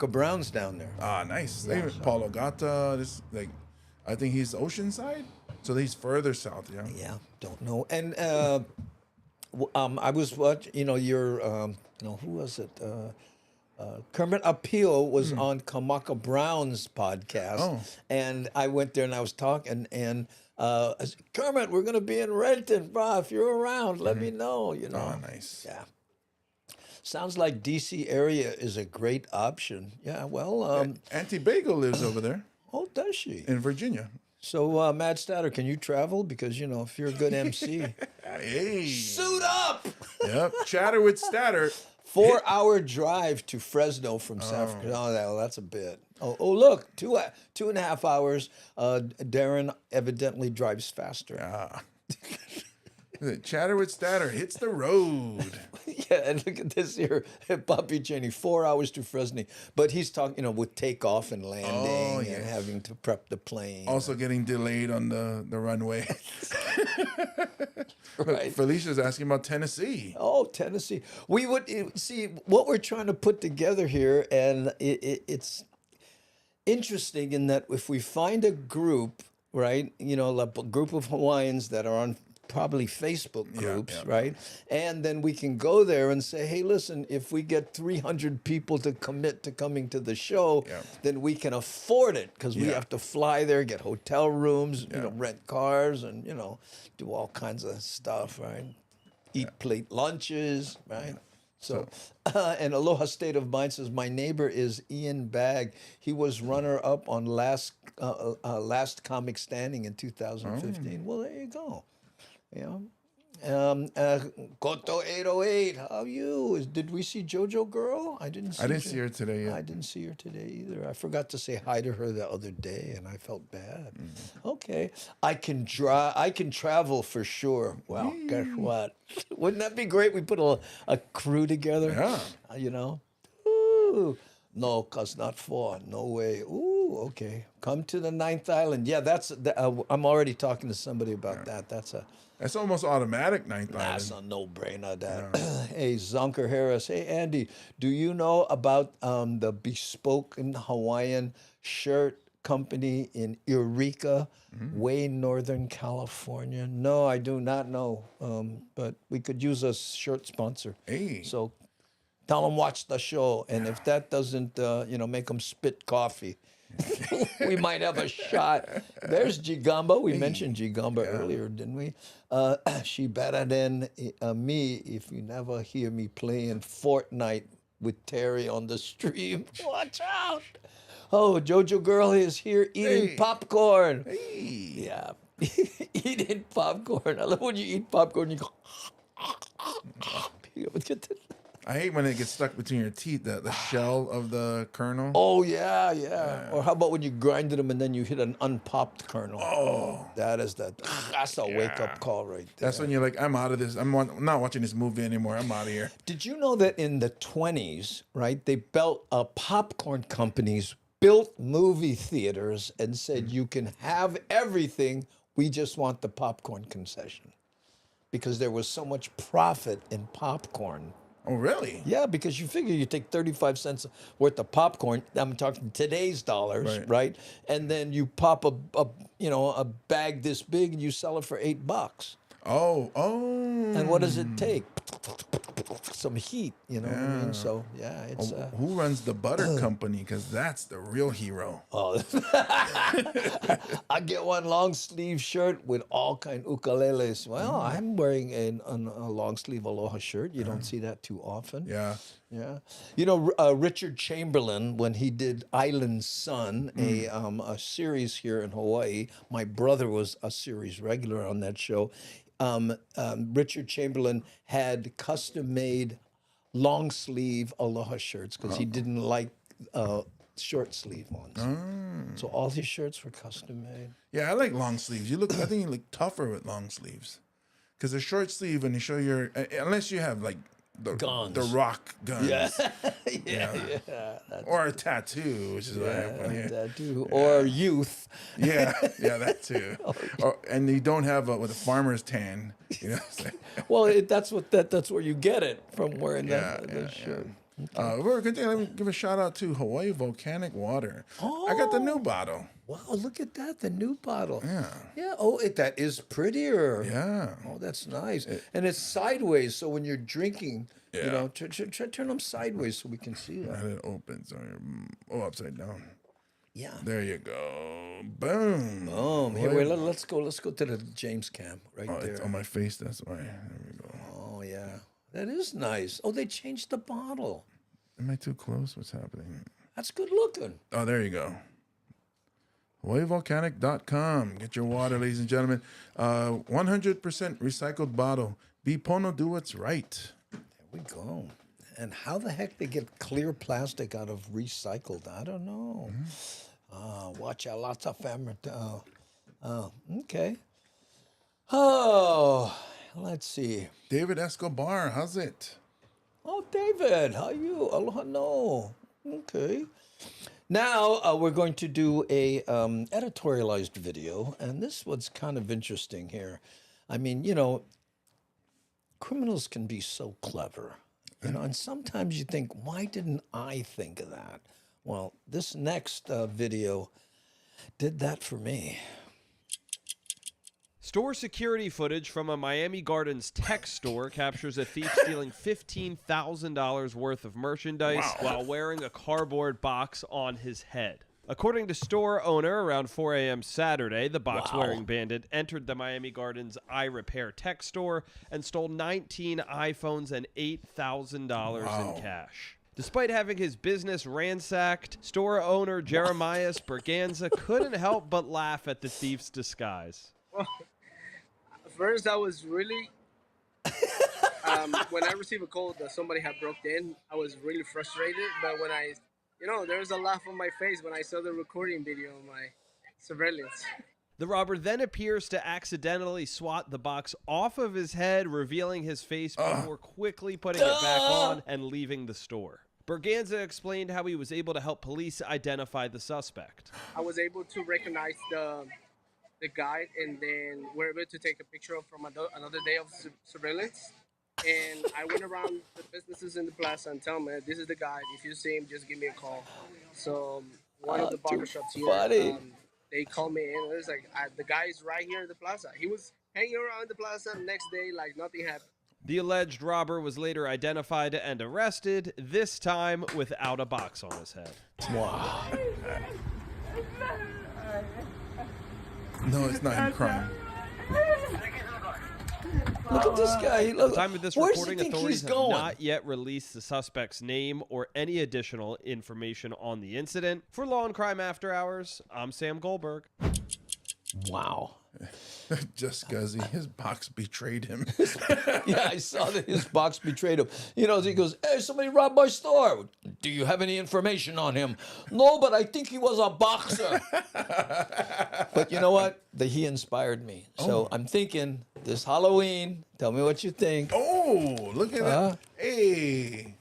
Brown's down there. Ah, nice. Yeah. Paul Ogata, I think he's Oceanside, so he's further south. Yeah. Yeah, don't know. And I was who was it? Kermit Appeal was on Kamaka Brown's podcast, and I went there and I was talking, and I said, Kermit, we're gonna be in Renton, bro. If you're around, let me know. You know. Oh, nice. Yeah. Sounds like DC area is a great option. Yeah. Well, Auntie Bagel lives over there. Oh, does she? In Virginia. So, Mad Statter, can you travel? Because, if you're a good MC. Hey. Suit up! Yep. Chatter with Statter. 4-hour drive to Fresno from San Francisco. Oh, that's a bit. Oh, look, 2.5 hours. Darren evidently drives faster. Chatter with Statter hits the road. Yeah, and look at this here. Bobby Jenny, 4 hours to Fresno. But he's talking, with takeoff and landing and having to prep the plane. Also getting delayed on the runway. Right. Felicia's asking about Tennessee. Oh, Tennessee. We would see what we're trying to put together here, and it's interesting in that if we find a group, right, a group of Hawaiians that are on probably Facebook groups, right? And then we can go there and say, hey, listen, if we get 300 people to commit to coming to the show, then we can afford it because we have to fly there, get hotel rooms, rent cars and, do all kinds of stuff, right? Eat plate lunches, right? So, and Aloha State of Mind says, my neighbor is Ian Bagg. He was runner-up on Last Comic Standing in 2015. Well, there you go. Koto 808, how are you? Did we see JoJo Girl? I didn't see her today yet. I didn't see her today either. I forgot to say hi to her the other day, and I felt bad. Okay, I can travel for sure. Well, guess what? Wouldn't that be great? We put a crew together. Yeah. Ooh. No, cause not four. No way. Ooh, okay. Come to the 9th Island. Yeah, I'm already talking to somebody about that. That's almost automatic 9th Island. That's a no-brainer. Hey, Zonker Harris. Hey, Andy, do you know about the Bespoke Hawaiian shirt company in Eureka, way northern California? No, I do not know. But we could use a shirt sponsor. Hey. So tell them watch the show, and if that doesn't, make them spit coffee, we might have a shot. There's Gigamba. We mentioned Gigamba earlier, didn't we? She better than me if you never hear me playing Fortnite with Terry on the stream. Watch out. Oh, Jojo Girl is here eating popcorn. Hey. Yeah. Eating popcorn. I love when you eat popcorn, you go. I hate when it gets stuck between your teeth, the shell of the kernel. Oh, yeah. Or how about when you grind them and then you hit an unpopped kernel? Oh. That's a wake-up call right there. That's when you're like, I'm out of this. I'm not watching this movie anymore. I'm out of here. Did you know that in the 20s, right, they built popcorn companies, built movie theaters and said, you can have everything, we just want the popcorn concession. Because there was so much profit in popcorn. Oh, really? Yeah, because you figure you take 35 cents worth of popcorn. I'm talking today's dollars, right? And then you pop a bag this big and you sell it for $8. Oh. And what does it take? Some heat, you know what I mean? So, yeah, it's... who runs the butter company? Because that's the real hero. Oh, I get one long sleeve shirt with all kind ukuleles. Well, I'm wearing a long sleeve Aloha shirt. You don't see that too often. Yeah. Yeah. You know, Richard Chamberlain, when he did Island Sun, a series here in Hawaii, my brother was a series regular on that show. Richard Chamberlain had custom-made long-sleeve Aloha shirts because he didn't like short-sleeve ones. So all his shirts were custom-made. Yeah, I like long sleeves. I think you look tougher with long sleeves. Because a short sleeve, and you show unless you have like guns. The rock guns. Yeah. Or a tattoo, which is what I have here. Tattoo. Or youth. Yeah, that too. And you don't have with a farmer's tan. You know. Well, that's where you get it from wearing that shirt. Okay. We're continuing. Let me give a shout out to Hawaii Volcanic Water. I got the new bottle. Wow, look at that, the new bottle. Yeah. Yeah, that is prettier. Yeah. Oh, that's nice. And it's sideways, so when you're drinking, you know, turn them sideways so we can see that. And it opens. Upside down. Yeah. There you go. Boom. Boom. Here, wait, let's go to the James cam there. It's on my face, that's why. There we go. Oh, yeah. That is nice. Oh, they changed the bottle. Am I too close? What's happening? That's good looking. Oh, there you go. HawaiiVolcanic.com. Get your water, ladies and gentlemen. 100% recycled bottle. Be Pono, do what's right. There we go. And how the heck they get clear plastic out of recycled? I don't know. Watch out, lots of family. Okay. Oh, let's see. David Escobar, how's it? Oh, David, how you? Aloha no. Okay. Now we're going to do a editorialized video, and this one's kind of interesting here. I mean, you know, criminals can be so clever, you know, and sometimes you think, why didn't I think of that? Well, this next video did that for me. Store security footage from a Miami Gardens tech store captures a thief stealing $15,000 worth of merchandise while wearing a cardboard box on his head. According to store owner, around 4 a.m. Saturday, the box-wearing bandit entered the Miami Gardens eye repair tech store and stole 19 iPhones and $8,000 in cash. Despite having his business ransacked, store owner Jeremiah Berganza couldn't help but laugh at the thief's disguise. Well, first, I was really, when I received a call that somebody had broke in, I was really frustrated. But when there was a laugh on my face when I saw the recording video of my surveillance. The robber then appears to accidentally swat the box off of his head, revealing his face before quickly putting it back on and leaving the store. Berganza explained how he was able to help police identify the suspect. I was able to recognize the guy, and then we're able to take a picture from another day of surveillance. And I went around the businesses in the plaza and tell them, this is the guy. If you see him, just give me a call. So one of the barbershops here, they called me in. It was like, the guy is right here in the plaza. He was hanging around the plaza the next day like nothing happened. The alleged robber was later identified and arrested, this time without a box on his head. Wow. No, it's not him crying. Look at this guy. At the time of this Where does he recording, think authorities he's have going? not yet released the suspect's name or any additional information on the incident. For Law and Crime After Hours, I'm Sam Goldberg. Wow. Just because his box betrayed him. Yeah, I saw that his box betrayed him. You know, he goes, hey, somebody robbed my store. Do you have any information on him? No, but I think he was a boxer. But you know what? He inspired me. So I'm thinking this Halloween, tell me what you think. Oh, look at that. Hey.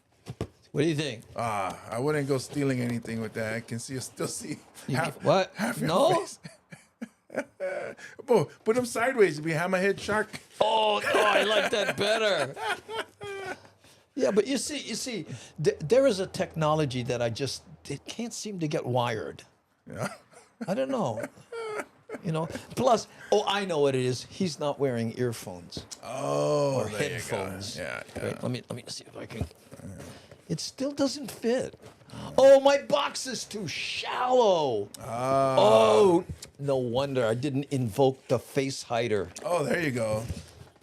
What do you think? I wouldn't go stealing anything with that. I can still see half your No? face. Oh, put him sideways to be hammerhead shark. Oh, I like that better. Yeah, but you see, there is a technology that it can't seem to get wired. Yeah. I don't know. You know. Plus, I know what it is. He's not wearing earphones. Oh, or there headphones. You go. Yeah. Wait, let me see if I can. It still doesn't fit. Oh, my box is too shallow. Oh, no wonder I didn't invoke the face hider. Oh, there you go.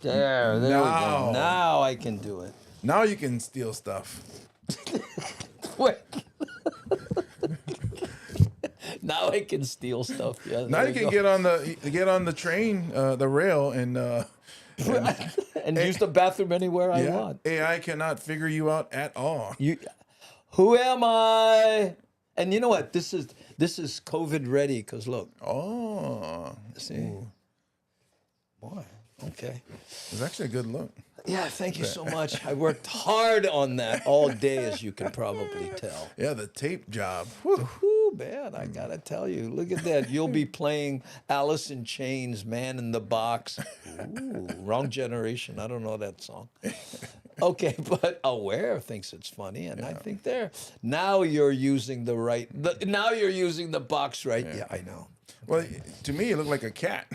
There we go. Now I can do it. Now you can steal stuff. Wait. Now I can steal stuff. Yeah. Now you can get on the train, the rail, and use the bathroom anywhere I want. AI cannot figure you out at all. Who am I? And you know what? This is COVID ready because look. Oh. See. Ooh. Boy. Okay. It's actually a good look. Yeah, thank you so much. I worked hard on that all day, as you can probably tell. Yeah, the tape job. Whew, man, I gotta tell you. Look at that. You'll be playing Alice in Chains, Man in the Box. Ooh, wrong generation. I don't know that song. Okay, but Aware thinks it's funny, and I think now you're using now you're using the box right. Yeah, I know. Well, to me, it looked like a cat.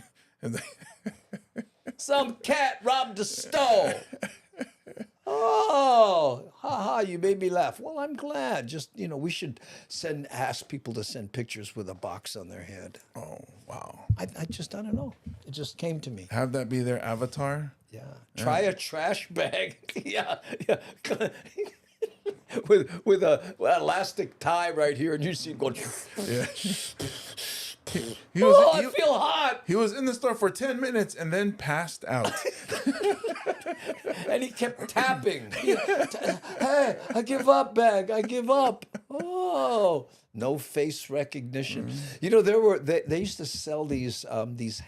Some cat robbed a store. Oh, haha, you made me laugh. Well, I'm glad. Just, we should ask people to send pictures with a box on their head. Oh, wow. I don't know. It just came to me. Have that be their avatar? Yeah. Try a trash bag. Yeah. with a elastic tie right here, and you see him going. Yeah. I feel hot. He was in the store for 10 minutes and then passed out. And he kept tapping. Hey, I give up, bag. I give up. Oh, no face recognition. They used to sell these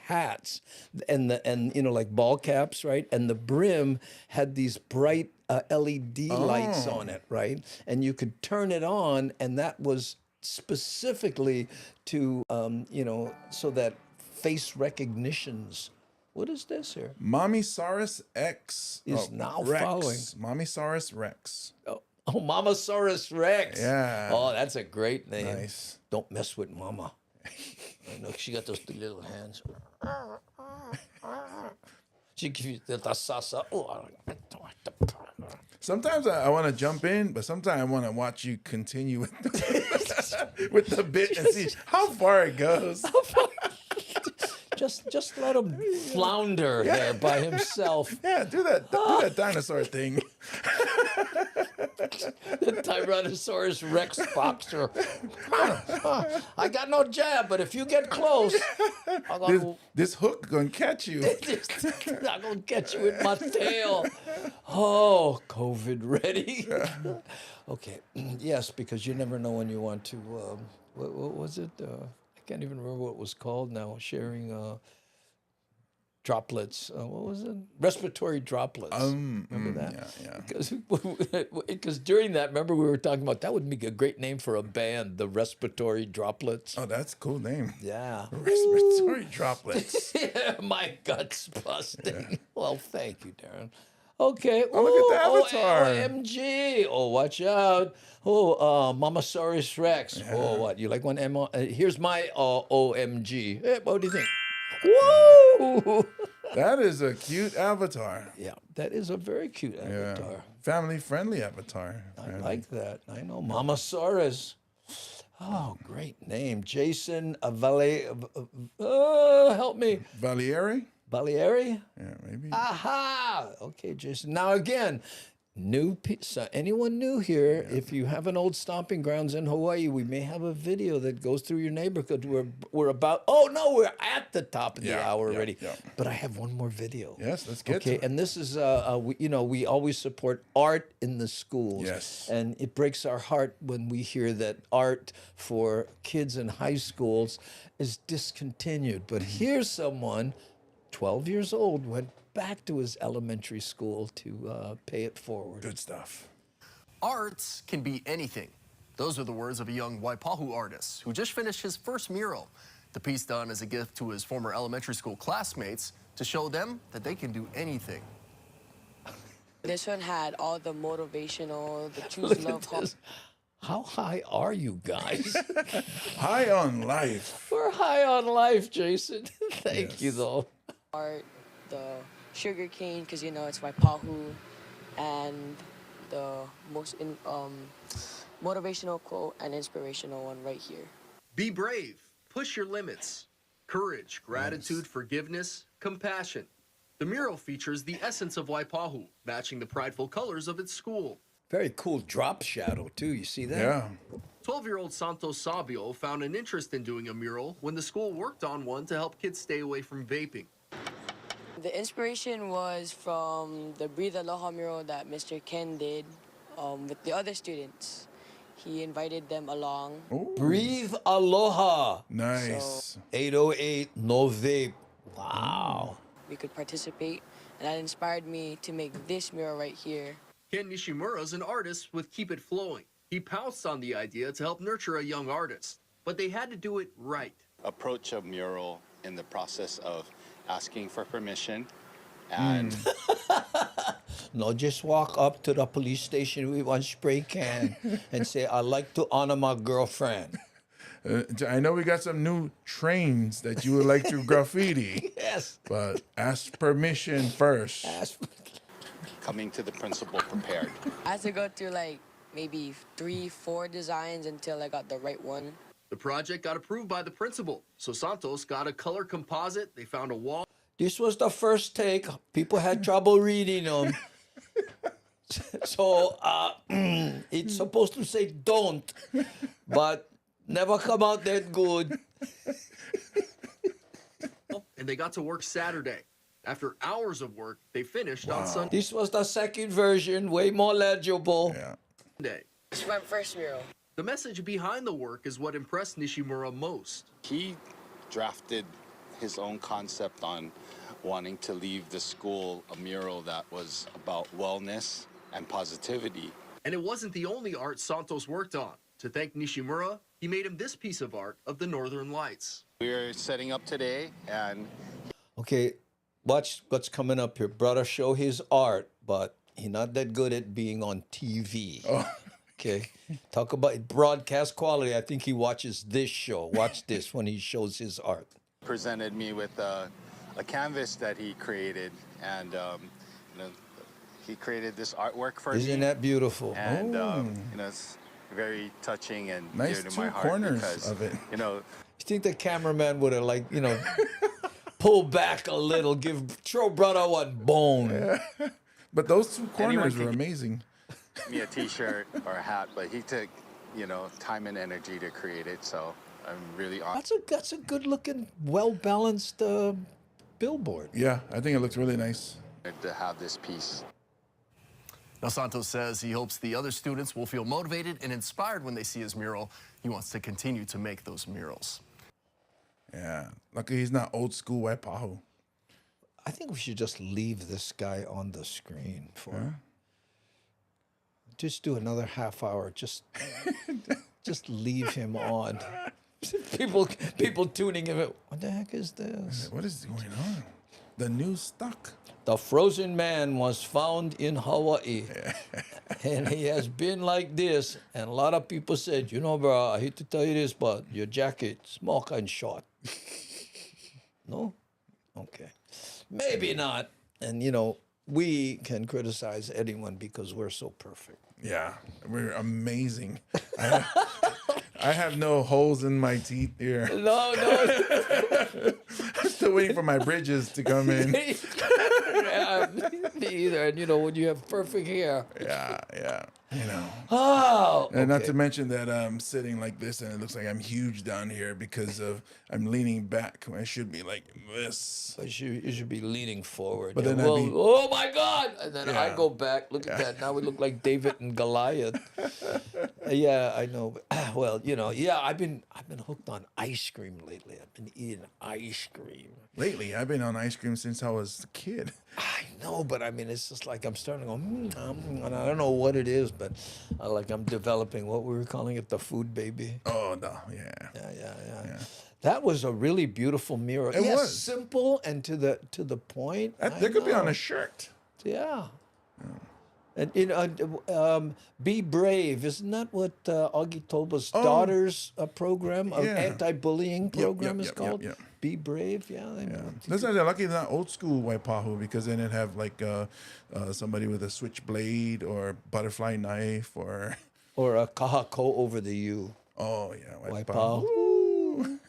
hats and like ball caps, right? And the brim had these bright LED lights on it, right? And you could turn it on, and that was specifically to so that face recognitions. What is this here? Mommysaurus X is now Rex. following. Mommysaurus Rex. Oh, Mamasaurus Rex. Yeah. Oh, that's a great name. Nice. Don't mess with Mama. I know she got those two little hands. She gives you the sasa. Sometimes I want to jump in, but sometimes I want to watch you continue with the bit and see how far it goes. Just let him flounder there by himself. Yeah, do that dinosaur thing. The Tyrannosaurus Rex boxer. I got no jab, but if you get close, this hook gonna catch you. I'm gonna catch you with my tail. Oh, COVID ready. Okay, yes, because you never know when you want to. What was it? I can't even remember what it was called now. Sharing droplets. What was it? Respiratory droplets. Remember that? Yeah. Because during that, remember we were talking about that would be a great name for a band, the Respiratory Droplets. Oh, that's a cool name. Yeah. Respiratory Droplets. Yeah, my gut's busting. Yeah. Well, thank you, Darren. Okay. Oh, look at the avatar. OMG. Oh, watch out. Oh, Mamasaurus Rex. Yeah. Oh, what? You like one? Here's my OMG. Hey, what do you think? Woo! That is a cute avatar. Yeah, that is a very cute avatar. Yeah. Family-friendly avatar. I like that. I know. Mamasaurus. Oh, great name. Jason Valle. Help me. Valieri? Baleari? Yeah, maybe. Aha! Okay, Jason. Now again, anyone new here, if you have an old stomping grounds in Hawaii, we may have a video that goes through your neighborhood. We're about, oh no, we're at the top of the hour already. Yeah. But I have one more video. Yes, let's get to it. And this is, we always support art in the schools. Yes. And it breaks our heart when we hear that art for kids in high schools is discontinued. But here's someone, 12 years old, went back to his elementary school to pay it forward. Good stuff. Arts can be anything. Those are the words of a young Waipahu artist who just finished his first mural. The piece done as a gift to his former elementary school classmates to show them that they can do anything. This one had all the motivational, the choose Look love. at this. How high are you guys? High on life. We're high on life, Jason. Thank you, though. Art, the sugar cane, because you know it's Waipahu, and the most motivational quote and inspirational one right here. Be brave, push your limits. Courage, gratitude, forgiveness, compassion. The mural features the essence of Waipahu, matching the prideful colors of its school. Very cool drop shadow, too. You see that? Yeah. 12-year-old Santos Sabio found an interest in doing a mural when the school worked on one to help kids stay away from vaping. The inspiration was from the Breathe Aloha mural that Mr. Ken did with the other students. He invited them along. Ooh. Breathe Aloha. Nice. 808, no vape. Wow. We could participate, and that inspired me to make this mural right here. Ken Nishimura is an artist with Keep It Flowing. He pounced on the idea to help nurture a young artist, but they had to do it right. Approach a mural in the process of asking for permission and No, just walk up to the police station with one spray can and say, I'd like to honor my girlfriend. I know we got some new trains that you would like to graffiti. Yes. But ask permission first. coming to the principal prepared. I had to go through like maybe 3-4 designs until I got the right one. The project got approved by the principal, so Santos got a color composite. They found a wall. This was the first take. People had trouble reading them. So it's supposed to say don't, but never come out that good. And they got to work Saturday. After hours of work, they finished on Sunday. This was the second version, way more legible. This is my first mural. The message behind the work is what impressed Nishimura most. He drafted his own concept on wanting to leave the school a mural that was about wellness and positivity. And it wasn't the only art Santos worked on. To thank Nishimura, he made him this piece of art of the Northern Lights. We're setting up today and... Okay, watch what's coming up here. Brother show his art, but he's not that good at being on TV. Oh. Okay, talk about broadcast quality. I think he watches this show. Watch this when he shows his art. Presented me with a canvas that he created, and he created this artwork for me. Isn't that beautiful? And it's very touching and nice dear to two my heart corners because of it. You think the cameraman would have pull back a little, throw brother one bone. Yeah. But those two corners were amazing. Me a t-shirt or a hat, but he took, time and energy to create it, so I'm really honored. That's a good looking, well balanced billboard. Yeah, I think it looks really nice to have this piece. Now, Santos says he hopes the other students will feel motivated and inspired when they see his mural. He wants to continue to make those murals. Yeah, lucky he's not old school Waipahu. I think we should just leave this guy on the screen for. Just do another half hour. Just leave him on. People tuning in. What the heck is this? What is going on? The news stuck. The frozen man was found in Hawaii. And he has been like this. And a lot of people said, bro, I hate to tell you this, but your jacket, small kind short. No? Okay. Maybe not. And, we can criticize anyone because we're so perfect. Yeah, we're amazing. I have no holes in my teeth here. No. I'm still still waiting for my bridges to come in. Yeah, me either. And you know, when you have perfect hair. Yeah. You know. Oh. And not to mention that I'm sitting like this, and it looks like I'm huge down here because I'm leaning back when I should be like this. But you should be leaning forward. But Yeah, then well, I'd be, oh my God! And then I Yeah. go back. Look at that. Now we look like David and Goliath. Yeah, I know. But, well, you know, yeah, I've been hooked on ice cream lately. I've been eating ice cream. Lately, I've been on ice cream since I was a kid. I know, but I mean, it's just like I'm starting to go, and I don't know what it is, but I'm developing what we were calling it, the food baby. Oh, no, yeah. Yeah. That was a really beautiful mural. It was. Simple and to the point. That could be on a shirt. Yeah. And you know, be brave. Isn't that what Augie Tolba's daughter's program, anti-bullying program is called? Yep. Be brave. Yeah. That's not lucky. It's not old school Waipahu, because then it'd have like somebody with a switchblade or butterfly knife or a kahako over the U. Oh yeah, Waipahu.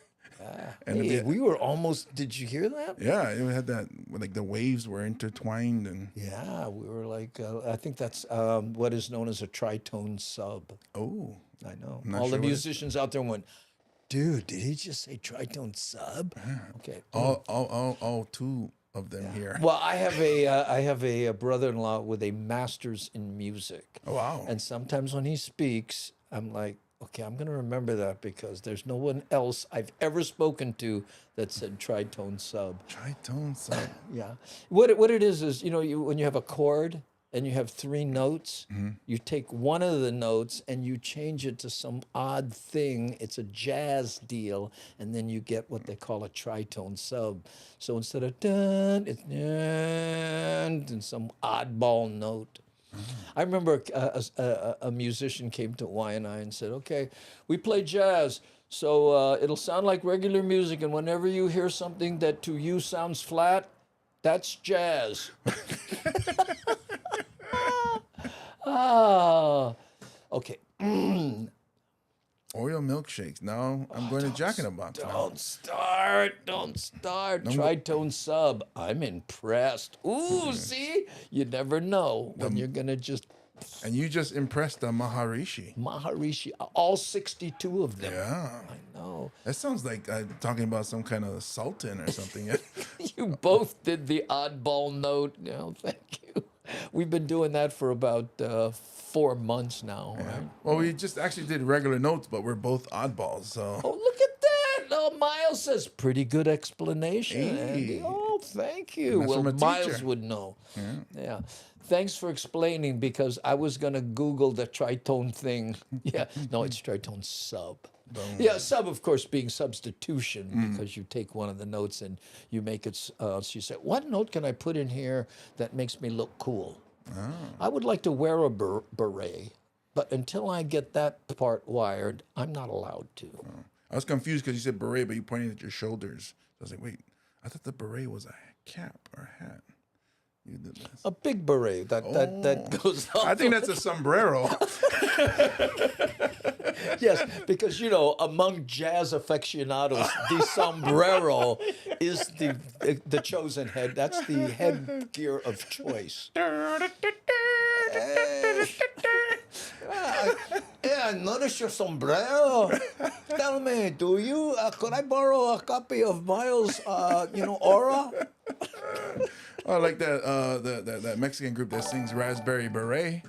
And Hey, we were almost. Did you hear that? Yeah, it had that, like the waves were intertwined and. Yeah, we were like. I think that's what is known as a tritone sub. Oh, I know. I'm not All sure the what it- musicians out there went, dude, did he just say tritone sub? Okay. All two of them here. Well, I have a brother-in-law with a master's in music. Oh, wow. And sometimes when he speaks, I'm like, okay, I'm going to remember that because there's no one else I've ever spoken to that said tritone sub. Tritone sub. Yeah. What it is, you know, when you have a chord and you have 3 notes, you take one of the notes and you change it to some odd thing. It's a jazz deal, and then you get what they call a tritone sub. So instead of dun, it's dun, and some oddball note. I remember a musician came to Waianae and said, okay, we play jazz, so it'll sound like regular music, and whenever you hear something that to you sounds flat, that's jazz. Okay. Oreo milkshakes. Now I'm going to Jack in the Box. Don't start. Tritone sub. I'm impressed. Ooh, see? You never know when you're going to just... And you just impressed the Maharishi. All 62 of them. Yeah. I know. That sounds like talking about some kind of sultan or something. You both did the oddball note. No, thank you. We've been doing that for about 4 months now. Yeah. Right? Well, we just actually did regular notes, but we're both oddballs. So. Oh, look at that! Oh, Miles says pretty good explanation, Hey. Andy. Oh, thank you. That's Well, from a Miles teacher. would know. Yeah. Thanks for explaining, because I was going to Google the tritone thing. Yeah, no, it's tritone sub. Boom. Yeah, sub, of course, being substitution, because you take one of the notes and you make it, so you say, what note can I put in here that makes me look cool? Oh. I would like to wear a beret, but until I get that part wired, I'm not allowed to. I was confused because you said beret, but you pointed at your shoulders. I was like, wait, I thought the beret was a cap or a hat. You did this. A big beret that goes up. I think that's a sombrero. Yes, because, you know, among jazz aficionados, the sombrero is the chosen head. That's the headgear of choice. Yeah, notice your sombrero. Tell me, could I borrow a copy of Miles' aura? I like that Mexican group that sings Raspberry Beret.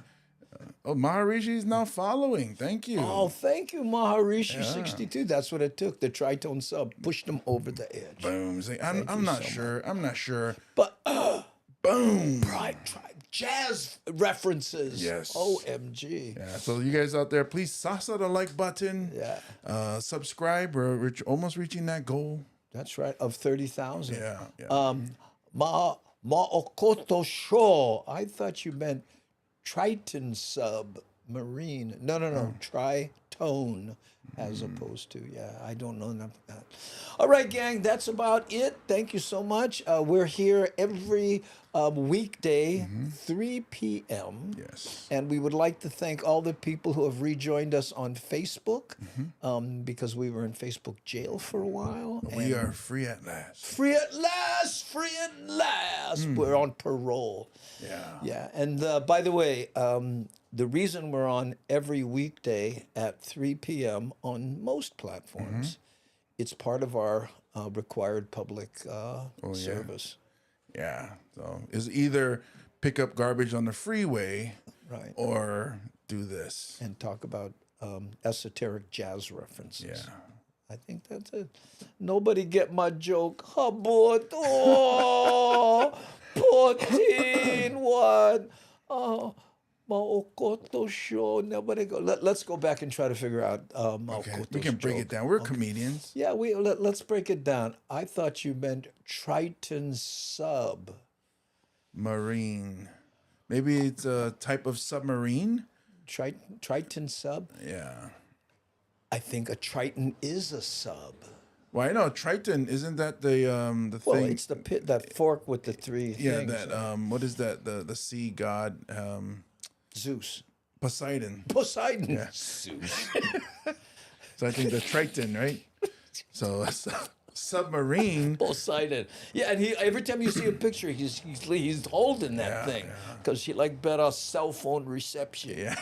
Maharishi's now following. Thank you. Oh, thank you, Maharishi 62. That's what it took. The tritone sub pushed him over the edge. Boom. See, I'm not sure. I'm not sure. But boom. Jazz references. Yes. OMG. Yeah. So you guys out there, please sasa the like button. Yeah. Subscribe. We're almost reaching that goal. That's right. Of 30,000. Yeah. Maokoto Sho. I thought you meant Triton submarine. No. Tritone. as opposed to, I don't know enough of that. All right, gang, that's about it. Thank you so much. We're here every weekday, 3 p.m. Yes. And we would like to thank all the people who have rejoined us on Facebook, because we were in Facebook jail for a while. We are free at last. Free at last, free at last. We're on parole. Yeah. And by the way, the reason we're on every weekday at 3 p.m. on most platforms, it's part of our required public service. Yeah. So it's either pick up garbage on the freeway, right, or do this and talk about esoteric jazz references. Yeah. I think that's it. Nobody get my joke. Habot. Oh, Putin. What? Oh, Maokoto show. Nobody go. Let's go back and try to figure out okay, we can break it down. We're comedians. Yeah, let's break it down. I thought you meant Triton sub. Marine. Maybe it's a type of submarine. Triton sub? Yeah. I think a Triton is a sub. Well, I know Triton, isn't that the thing? Well, it's the pit, that fork with the three yeah, things. that what is that? The sea god Zeus. Poseidon. Poseidon. Yeah. Zeus. So I think the Triton, right? So submarine. Poseidon. Yeah, and every time you see a picture, he's holding that thing because he like better cell phone reception. Yeah.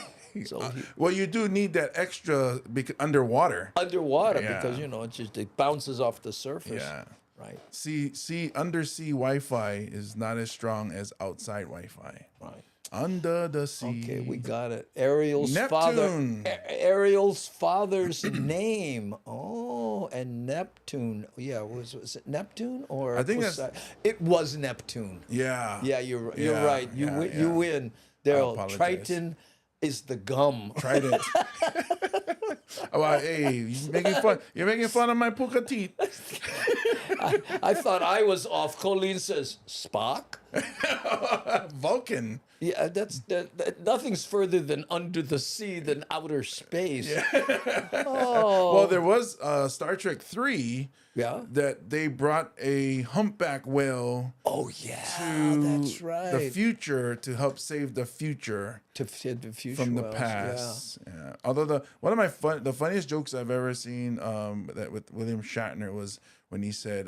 So well, you do need that extra underwater. Underwater, because it bounces off the surface. Yeah. Right. See, undersea Wi-Fi is not as strong as outside Wi-Fi. Right. Under the sea. Okay, we got it. Ariel's Neptune. father's name. Oh, and Neptune. Yeah, was it Neptune or? I think it was Neptune. Yeah. Yeah, you're right. You win, Daryl. Triton is the gum. Trident. Well, hey, you're making fun of my puka teeth. I thought I was off. Colleen says Spock. Vulcan. Yeah, nothing's further than under the sea than outer space. Yeah. Oh. Well, there was Star Trek 3. Yeah. That they brought a humpback whale. Oh yeah, that's right. The future to help save the future. To save the future from the whales, past. Yeah. Although one of the funniest jokes I've ever seen that with William Shatner was when he said,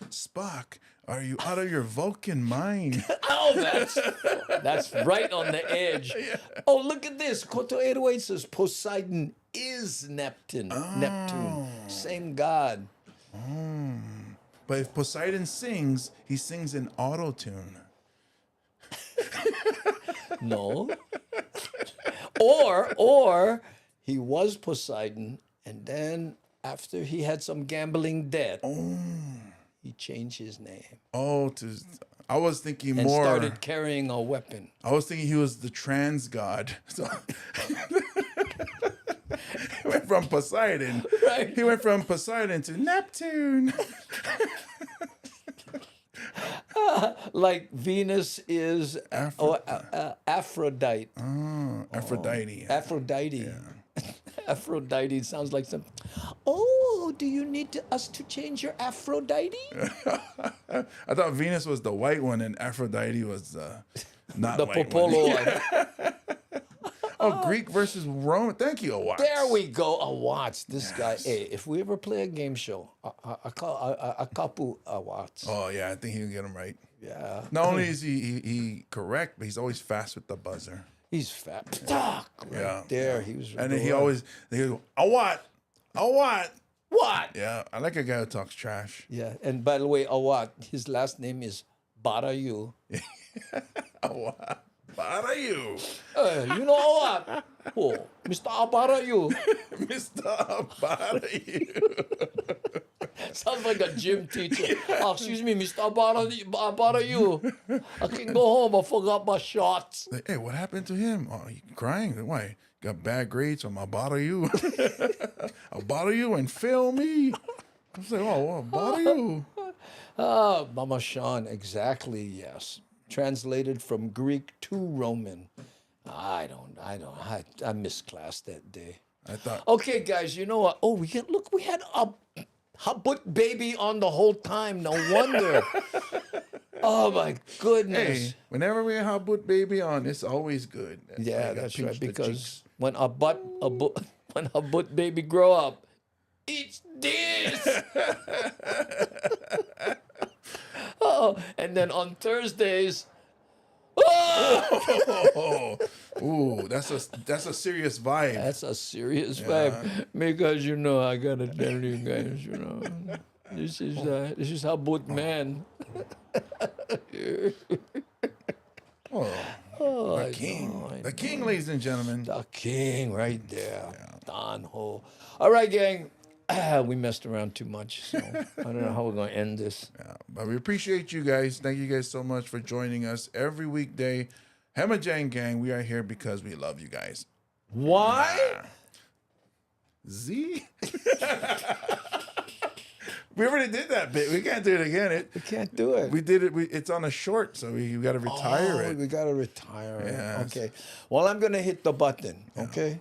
"Spock, are you out of your Vulcan mind?" Oh, that's right on the edge. Yeah. Oh, look at this. Koto 808 says Poseidon is Neptune. Oh. Neptune, same god. Oh. But if Poseidon sings, he sings in auto-tune. No. Or he was Poseidon, and then after he had some gambling debt, he changed his name. Oh, I was thinking and more. Started carrying a weapon. I was thinking he was the trans god. So he went from Poseidon. Right. He went from Poseidon to Neptune. Like Venus is Aphrodite. Oh, Aphrodite. Aphrodite. Yeah. Aphrodite sounds like something. Oh, do you need us to change your Aphrodite? I thought Venus was the white one and Aphrodite was not the white Popolo one. Oh, Greek versus Rome. Thank you, Awatz. There we go, Awatz. This guy. Hey, if we ever play a game show, I kapu Awatz. Oh yeah, I think he'll get him right. Yeah. Not only is he correct, but he's always fast with the buzzer. He's fat. Right there. He was. And then he go, Awat. What? Yeah, I like a guy who talks trash. Yeah, and by the way, Awat, his last name is Barayu. Awat. Barayu. You know Awat? Oh, Mr. Barayu. Mr. Barayu. Sounds like a gym teacher. Oh, excuse me, Mr. Barayu. I can go home. I forgot my shots. Hey, what happened to him? Oh, he crying? Why? Got bad grades from Barayu. Barayu and fail me. I was like, oh, Barayu. Mama Sean, exactly, yes. Translated from Greek to Roman. I misclassed that day. I thought. Okay, guys, you know what? Oh, we had a habut baby on the whole time. No wonder. Oh my goodness. Hey, whenever we have Habut baby on, it's always good. Yeah, that's right. Because when a habut baby grow up, it's this. Oh, and then on Thursdays. Oh, ooh, that's a serious vibe. That's a serious vibe. Because I gotta tell you guys, this is habut man. The king. The king, ladies and gentlemen. The king right there. Don Ho. All right, gang. We messed around too much, so I don't know how we're going to end this. Yeah, but we appreciate you guys. Thank you guys so much for joining us every weekday. Hemajang Gang, we are here because we love you guys. Why? Z? We already did that bit. We can't do it again. We can't do it. We did it. It's on a short, so we got to retire it. We got to retire it. Yes. Okay. Well, I'm going to hit the button, okay?